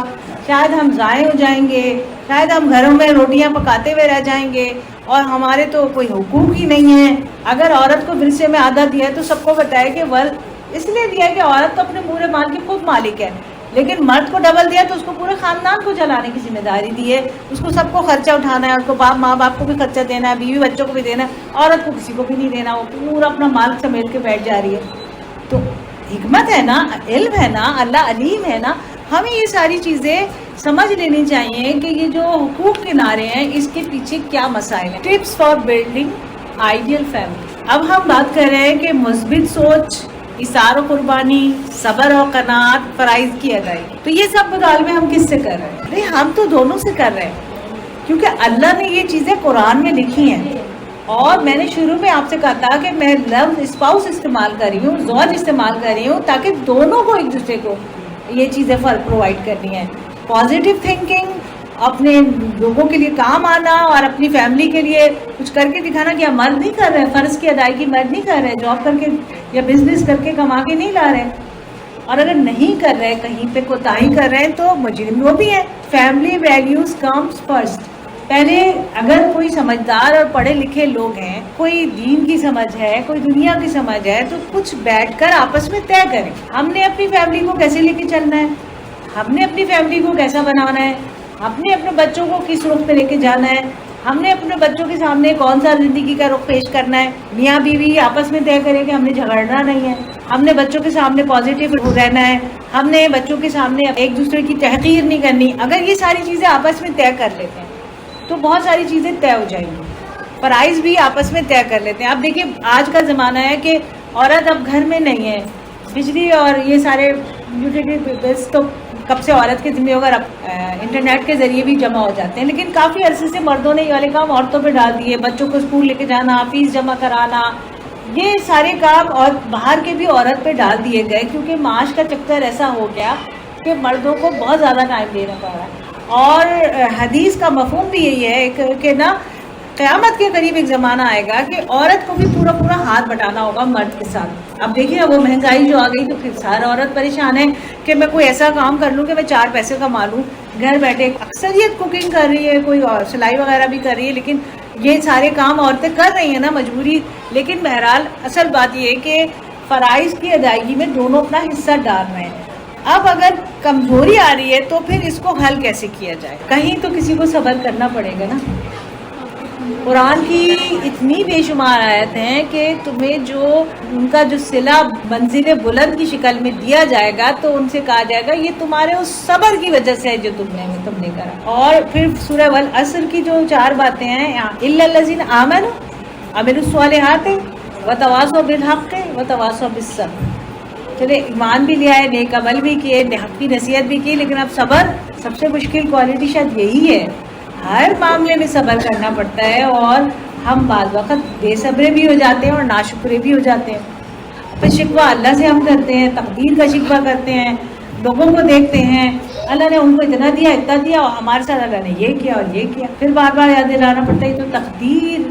شاید ہم ضائع ہو جائیں گے، شاید ہم گھروں میں روٹیاں پکاتے ہوئے رہ جائیں گے اور ہمارے تو کوئی حقوق ہی نہیں ہے. اگر عورت کو ورثے میں آدھا دیا ہے تو سب کو بتایا کہ ورث اس لیے دیا ہے کہ عورت تو اپنے پورے مال کی خود مالک ہے، لیکن مرد کو ڈبل دیا تو اس کو پورے خاندان کو چلانے کی ذمہ داری دی ہے. اس کو سب کو خرچہ اٹھانا ہے، اس کو ماں باپ کو بھی خرچہ دینا ہے، بیوی بچوں کو بھی دینا ہے. عورت کو کسی کو بھی نہیں دینا، وہ پورا اپنا مال سمیٹ کے بیٹھ جا رہی ہے. تو حکمت ہے نا، علم ہے نا، اللہ علیم ہے نا. ہمیں یہ ساری چیزیں سمجھ لینی چاہیے کہ یہ جو حقوق کے نعرے ہیں اس کے پیچھے کیا مسائل ہیں. Tips for building ideal family. اب ہم بات کر رہے ہیں کہ مثبت سوچ، اثار و قربانی، صبر و قناعت، فرائض کی ادائیگی. تو یہ سب مطالبے ہم کس سے کر رہے ہیں؟ نہیں، ہم تو دونوں سے کر رہے ہیں، کیونکہ اللہ نے یہ چیزیں قرآن میں لکھی ہیں. اور میں نے شروع میں آپ سے کہا تھا کہ میں لفظ اسپاؤس استعمال کر رہی ہوں، زوج استعمال کر رہی ہوں، تاکہ دونوں کو ایک دوسرے کو یہ چیزیں فرق پرووائڈ کرنی ہے. پازیٹیو تھنکنگ، اپنے لوگوں کے لیے کام آنا اور اپنی فیملی کے لیے کچھ کر کے دکھانا. کہ مرد نہیں کر رہے فرض کی ادائیگی، مرد نہیں کر رہے جاب کر کے یا بزنس کر کے کما کے نہیں لا رہے. اور اگر نہیں کر رہے، کہیں پہ کوتاہی کر رہے ہیں تو مجرم وہ بھی ہیں. Family values comes first. پہلے اگر کوئی سمجھدار اور پڑھے لکھے لوگ ہیں، کوئی دین کی سمجھ ہے، کوئی دنیا کی سمجھ ہے، تو کچھ بیٹھ کر آپس میں طے کریں ہم نے اپنی فیملی کو کیسے لے کے چلنا ہے، ہم نے اپنی فیملی کو کیسا بنانا ہے، ہم نے اپنے بچوں کو کس رخ پہ لے کے جانا ہے، ہم نے اپنے بچوں کے سامنے کون سا زندگی کا رخ پیش کرنا ہے. میاں بیوی آپس میں طے کریں کہ ہم نے جھگڑنا نہیں ہے، ہم نے بچوں کے سامنے پازیٹیو رہنا ہے، ہم نے بچوں کے سامنے ایک دوسرے کی تحقیر نہیں کرنی. اگر یہ ساری چیزیں آپس میں طے کر لیتے ہیں تو بہت ساری چیزیں طے ہو جائیں گی. فرائض بھی آپس میں طے کر لیتے ہیں. اب دیکھیے آج کا زمانہ ہے کہ عورت اب گھر میں نہیں ہے، بجلی اور یہ سارے یوٹیلیٹی بلز تو کب سے عورت کے ذمہ ہوگا، انٹرنیٹ کے ذریعے بھی جمع ہو جاتے ہیں. لیکن کافی عرصے سے مردوں نے یہ والے کام عورتوں پہ ڈال دیے. بچوں کو اسکول لے کے جانا، فیس جمع کرانا، یہ سارے کام اور باہر کے بھی عورت پہ ڈال دیے گئے، کیونکہ معاش کا چکر ایسا ہو گیا کہ مردوں کو بہت زیادہ ٹائم دینا پڑ رہا ہے. اور حدیث کا مفہوم بھی یہی ہے کہ نا قیامت کے قریب ایک زمانہ آئے گا کہ عورت کو بھی پورا ہاتھ بٹانا ہوگا مرد کے ساتھ. اب دیکھیے وہ مہنگائی جو آ گئی تو پھر سارا عورت پریشان ہے کہ میں کوئی ایسا کام کر لوں کہ میں 4 پیسے کما لوں گھر بیٹھے. اکثریت کوکنگ کر رہی ہے، کوئی اور سلائی وغیرہ بھی کر رہی ہے، لیکن یہ سارے کام عورتیں کر رہی ہیں نا مجبوری. لیکن بہرحال اصل بات یہ ہے کہ فرائض کی ادائیگی میں دونوں اپنا حصہ ڈال رہے ہیں. اب اگر کمزوری آ رہی ہے تو پھر اس کو حل کیسے کیا جائے؟ کہیں تو کسی کو صبر کرنا پڑے گا نا. قرآن کی اتنی بے شمار آیت ہیں کہ تمہیں جو ان کا جو صلہ منزل بلند کی شکل میں دیا جائے گا تو ان سے کہا جائے گا یہ تمہارے اس صبر کی وجہ سے ہے جو تم نے کرا. اور پھر سورہ والعصر کی جو 4 باتیں ہیں، الا الذین آمنوا وعملوا الصالحات وتواصوا بالحق وتواصوا بالصبر. چلے ایمان بھی لیا ہے، نیک عمل بھی کیے، حق کی نصیحت بھی کی، لیکن اب صبر سب سے مشکل کوالٹی شاید یہی ہے. ہر معاملے میں صبر کرنا پڑتا ہے اور ہم بعض وقت بے صبرے بھی ہو جاتے ہیں اور ناشکرے بھی ہو جاتے ہیں. پھر شکوہ اللہ سے ہم کرتے ہیں, تقدیر کا شکوہ کرتے ہیں, لوگوں کو دیکھتے ہیں اللہ نے ان کو اتنا دیا اتنا دیا اور ہمارے ساتھ اللہ نے یہ کیا اور یہ کیا. پھر بار بار یاد دلانا پڑتا ہے تو تقدیر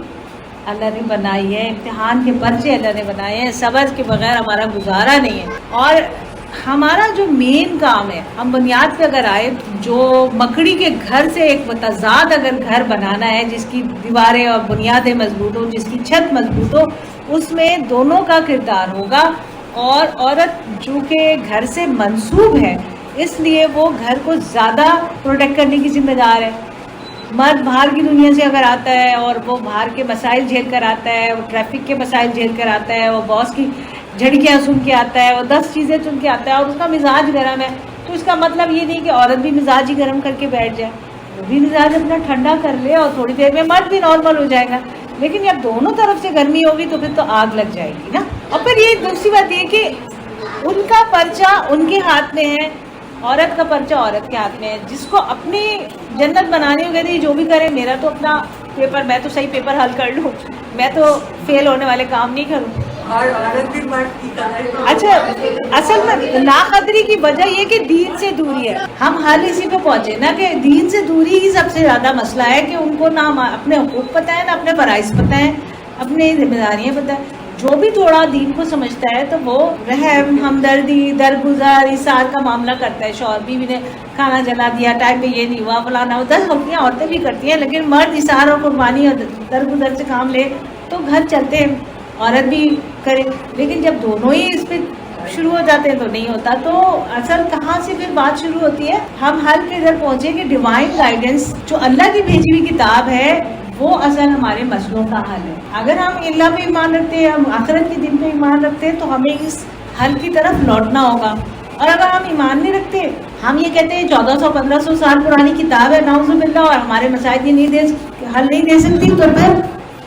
اللہ نے بنائی ہے, امتحان کے پرچے اللہ نے بنائے ہیں, صبر کے بغیر ہمارا گزارا نہیں ہے. اور ہمارا جو مین کام ہے, ہم بنیاد پہ اگر آئے, جو مکڑی کے گھر سے ایک متضاد اگر گھر بنانا ہے جس کی دیواریں اور بنیادیں مضبوط ہو, جس کی چھت مضبوط ہو, اس میں دونوں کا کردار ہوگا. اور عورت چونکہ گھر سے منسوب ہے اس لیے وہ گھر کو زیادہ پروٹیکٹ کرنے کی ذمہ دار ہے. مرد باہر کی دنیا سے اگر آتا ہے اور وہ باہر کے مسائل جھیل کر آتا ہے, وہ ٹریفک کے مسائل جھیل کر آتا ہے, وہ باس کی جھڑکیاں سن کے آتا ہے, وہ 10 چیزیں سن کے آتا ہے اور اس کا مزاج گرم ہے, تو اس کا مطلب یہ نہیں کہ عورت بھی مزاج ہی گرم کر کے بیٹھ جائے. وہ بھی مزاج اپنا ٹھنڈا کر لے اور تھوڑی دیر میں مرد بھی نارمل ہو جائے گا. لیکن جب دونوں طرف سے گرمی ہوگی تو پھر تو آگ لگ جائے گی نا. اور پھر یہ دوسری بات یہ کہ ان کا پرچہ ان کے ہاتھ میں ہے, عورت کا پرچہ عورت کے ہاتھ میں ہے. جس کو اپنی جنت بنانی ہو کہتی جو بھی کرے, میرا تو اپنا پیپر, میں تو صحیح پیپر حل کر لوں, میں تو فیل ہونے والے کام نہیں کروں. اچھا, اصل میں ناقدری کی وجہ یہ کہ دین سے دوری ہے. ہم حال اسی پہ پہنچے نا کہ دین سے دوری ہی سب سے زیادہ مسئلہ ہے, کہ ان کو نہ اپنے حقوق پتہ ہے, نہ اپنے فرائض پتہ ہے, اپنی ذمہ داریاں پتہ ہے. جو بھی تھوڑا دین کو سمجھتا ہے تو وہ رحم, ہمدردی, درگزر, اثار کا معاملہ کرتا ہے. شوہر بیوی نے کھانا جلا دیا, ٹائم پہ یہ نہیں ہوا, فلانا, 10 غلطیاں عورتیں بھی کرتی ہیں, لیکن مرد اثار اور قربانی اور درگزر سے کام لے تو گھر چلتے ہیں, عورت بھی کرے. لیکن جب دونوں ہی اس پہ شروع ہو جاتے ہیں تو نہیں ہوتا. تو اصل کہاں سے پھر بات شروع ہوتی ہے؟ ہم حل کے ادھر پہنچے کہ ڈیوائن گائیڈنس جو اللہ کی بھیجی ہوئی کتاب ہے وہ اصل ہمارے مسئلوں کا حل ہے. اگر ہم اللہ پہ ایمان رکھتے ہیں, ہم آخرت کے دن پہ ایمان رکھتے ہیں, تو ہمیں اس حل کی طرف لوٹنا ہوگا. اور اگر ہم ایمان نہیں رکھتے, ہم یہ کہتے ہیں 1400-1500 سال پرانی کتاب ہے نعوذ باللہ اور ہمارے مسائل یہ نہیں حل نہیں دے سکتی, تو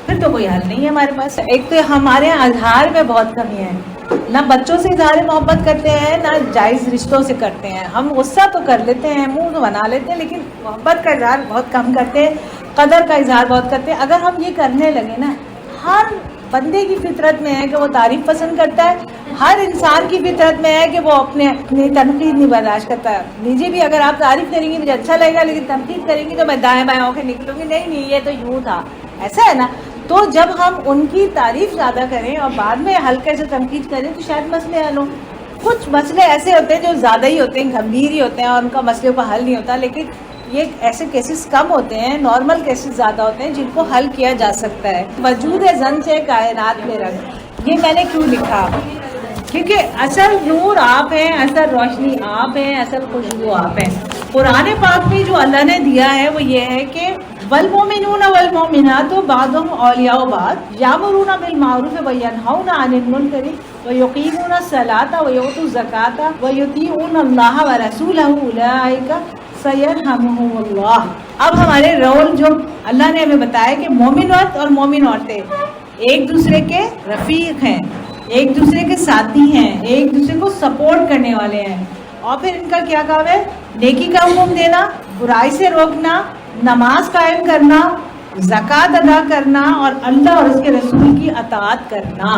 پھر تو کوئی حل نہیں ہے ہمارے پاس. ایک تو ہمارے اظہار میں بہت کمی ہے, نہ بچوں سے اظہار محبت کرتے ہیں, نہ جائز رشتوں سے کرتے ہیں. ہم غصہ تو کر لیتے ہیں, منہ تو بنا لیتے ہیں, لیکن محبت کا اظہار بہت کم کرتے ہیں, قدر کا اظہار بہت کرتے ہیں. اگر ہم یہ کرنے لگے نا, ہر بندے کی فطرت میں ہے کہ وہ تعریف پسند کرتا ہے, ہر انسان کی فطرت میں ہے کہ وہ اپنی تنقید نہیں برداشت کرتا ہے. مجھے بھی اگر آپ تعریف کریں گی مجھے اچھا لگے گا, لیکن تنقید کریں گی تو میں دائیں بائیں ہو کے نکلوں گی, نہیں یہ تو یوں تھا, ایسا ہے نا. تو جب ہم ان کی تعریف زیادہ کریں اور بعد میں ہلکے سے تنقید کریں تو شاید مسئلے حل ہوں. کچھ مسئلے ایسے ہوتے ہیں جو زیادہ ہی ہوتے ہیں, گمبھیر ہی ہوتے ہیں اور ان کا مسئلے کا حل نہیں ہوتا, لیکن یہ ایسے کیسز کم ہوتے ہیں, نارمل کیسز زیادہ ہوتے ہیں جن کو حل کیا جا سکتا ہے. وجود زن سے کائنات میں رنگ, یہ میں نے کیوں لکھا؟ کیونکہ اصل نور آپ ہیں, اصل روشنی آپ ہیں, اصل خوشبو آپ ہیں. قرآن پاک میں جو اللہ نے دیا ہے وہ یہ ہے کہ والمؤمنون والمؤمنات بعضهم اولیاء بعض یامرون بالمعروف وینہون عن المنکر ویقیمون الصلاۃ ویؤتون الزکاۃ ویطیعون اللہ ورسولہ اولئک سیرحمہم اللہ. اب ہمارے رول جو اللہ نے ہمیں بتایا کہ مومن مرد اور مومن عورتیں ایک دوسرے کے رفیق ہیں, ایک دوسرے کے ساتھی ہیں, ایک دوسرے کو سپورٹ کرنے والے ہیں. اور پھر ان کا کیا کام ہے؟ نیکی کا حکم دینا, برائی سے روکنا, نماز قائم کرنا, زکوٰۃ ادا کرنا اور اللہ اور اس کے رسول کی اطاعت کرنا.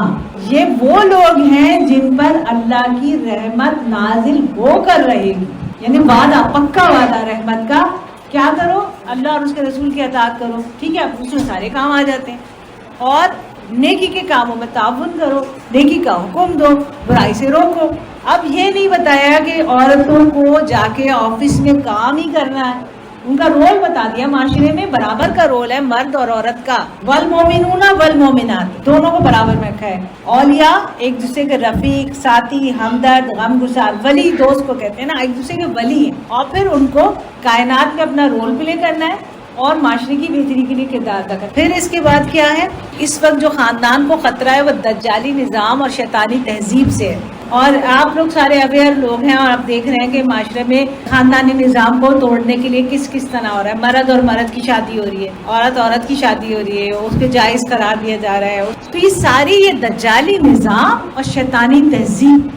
یہ وہ لوگ ہیں جن پر اللہ کی رحمت نازل ہو کر رہے گی, یعنی وعدہ, پکا وعدہ رحمت کا. کیا کرو؟ اللہ اور اس کے رسول کی اطاعت کرو, ٹھیک ہے, اس میں سارے کام آ جاتے ہیں. اور نیکی کے کاموں میں تعاون کرو, نیکی کا حکم دو, برائی سے روکو. اب یہ نہیں بتایا کہ عورتوں کو جا کے آفس میں کام ہی کرنا ہے, ان کا رول بتا دیا. معاشرے میں برابر کا رول ہے مرد اور عورت کا. والمؤمنون والمؤمنات, دونوں کو برابر میں رکھا ہے. اولیاء ایک دوسرے کے رفیق, ساتھی, ہمدرد, غمگسار. ولی دوست کو کہتے ہیں نا, ایک دوسرے کے ولی ہیں. اور پھر ان کو کائنات میں اپنا رول پلے کرنا ہے اور معاشرے کی بہتری کے لیے کردار ادا کرنا. پھر اس کے بعد کیا ہے؟ اس وقت جو خاندان کو خطرہ ہے وہ دجالی نظام اور شیطانی تہذیب سے ہے. اور آپ لوگ سارے اویئر لوگ ہیں اور آپ دیکھ رہے ہیں کہ معاشرے میں خاندانی نظام کو توڑنے کے لیے کس طرح ہو رہا ہے. مرد اور مرد کی شادی ہو رہی ہے, عورت کی شادی ہو رہی ہے, اس کے جائز قرار دیا جا رہا ہے. تو یہ ساری یہ دجالی نظام اور شیطانی تہذیب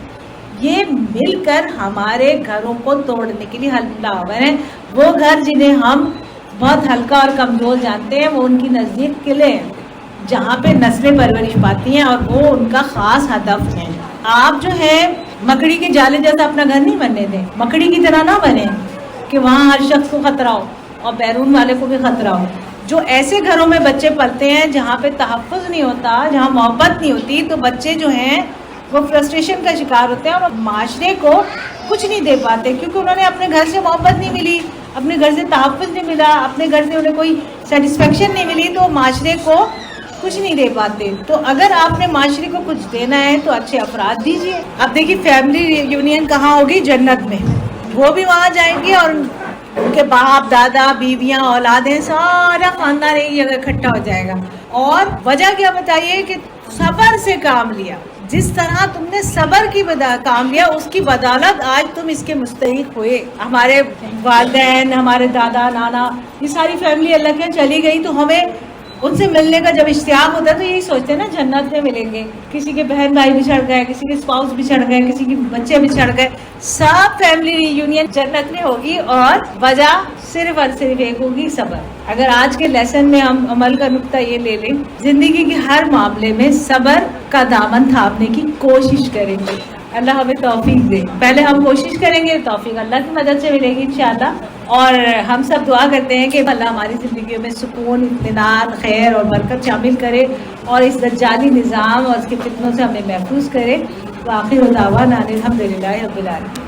یہ مل کر ہمارے گھروں کو توڑنے کے لیے حملہ آور ہیں. وہ گھر جنہیں ہم بہت ہلکا اور کمزور جانتے ہیں، وہ ان کی نزدیک قلعے ہیں جہاں پہ نسلیں پرورش پاتی ہیں، اور وہ ان کا خاص ہدف ہے. آپ جو ہے مکڑی کے جالے جیسا اپنا گھر نہیں بننے دیں، مکڑی کی طرح نہ بنے کہ وہاں ہر شخص کو خطرہ ہو اور بیرون والے کو بھی خطرہ ہو. جو ایسے گھروں میں بچے پلتے ہیں جہاں پہ تحفظ نہیں ہوتا، جہاں محبت نہیں ہوتی، تو بچے جو ہیں وہ فرسٹریشن کا شکار ہوتے ہیں اور معاشرے کو کچھ نہیں دے پاتے، کیونکہ انہوں نے اپنے گھر سے محبت نہیں ملی، اپنے گھر سے تحفظ نہیں ملا، اپنے گھر سے انہیں کوئی سیٹسفیکشن نہیں ملی، تو معاشرے کو کچھ نہیں دے پاتے. تو اگر آپ نے معاشرے کو کچھ دینا ہے تو اچھے افراد دیجیے. اب دیکھیے فیملی یونین کہاں ہوگی؟ جنت میں. وہ بھی وہاں جائیں گے اور ان کے باپ، دادا، بیویاں، اولادیں، سارا خاندان ایک جگہ اکٹھا ہو جائے گا. اور وجہ کیا بتائیے؟ کہ صبر سے کام لیا. جس طرح تم نے صبر کی کام لیا، اس کی بدولت آج تم اس کے مستحق ہوئے. ہمارے والدین، ہمارے دادا، نانا، یہ ساری فیملی اللہ کے چلی گئی، تو ہمیں ان سے ملنے کا جب اشتیاق ہوتا ہے تو یہی سوچتے ہیں نا جنت میں ملیں گے. کسی کے بہن بھائی بچھڑ گئے، کسی کے اسپاؤس بچھڑ گئے، کسی کے بچے بچھڑ گئے، سب فیملی ریونین جنت میں ہوگی، اور وجہ صرف اور صرف ایک ہوگی، صبر. اگر آج کے لیسن میں ہم عمل کا نقطہ یہ لے لیں، زندگی کے ہر معاملے میں صبر کا دامن تھامنے کی کوشش کریں گے. اللہ ہمیں توفیق دے. پہلے ہم کوشش کریں گے، توفیق اللہ کی مدد سے ملے گی انشاءاللہ. اور ہم سب دعا کرتے ہیں کہ اللہ ہماری زندگیوں میں سکون، اطمینان، خیر اور برکت شامل کرے، اور اس دجالی نظام اور اس کے فتنوں سے ہمیں محفوظ کرے. وآخر دعوانا الحمدللہ رب العالمین.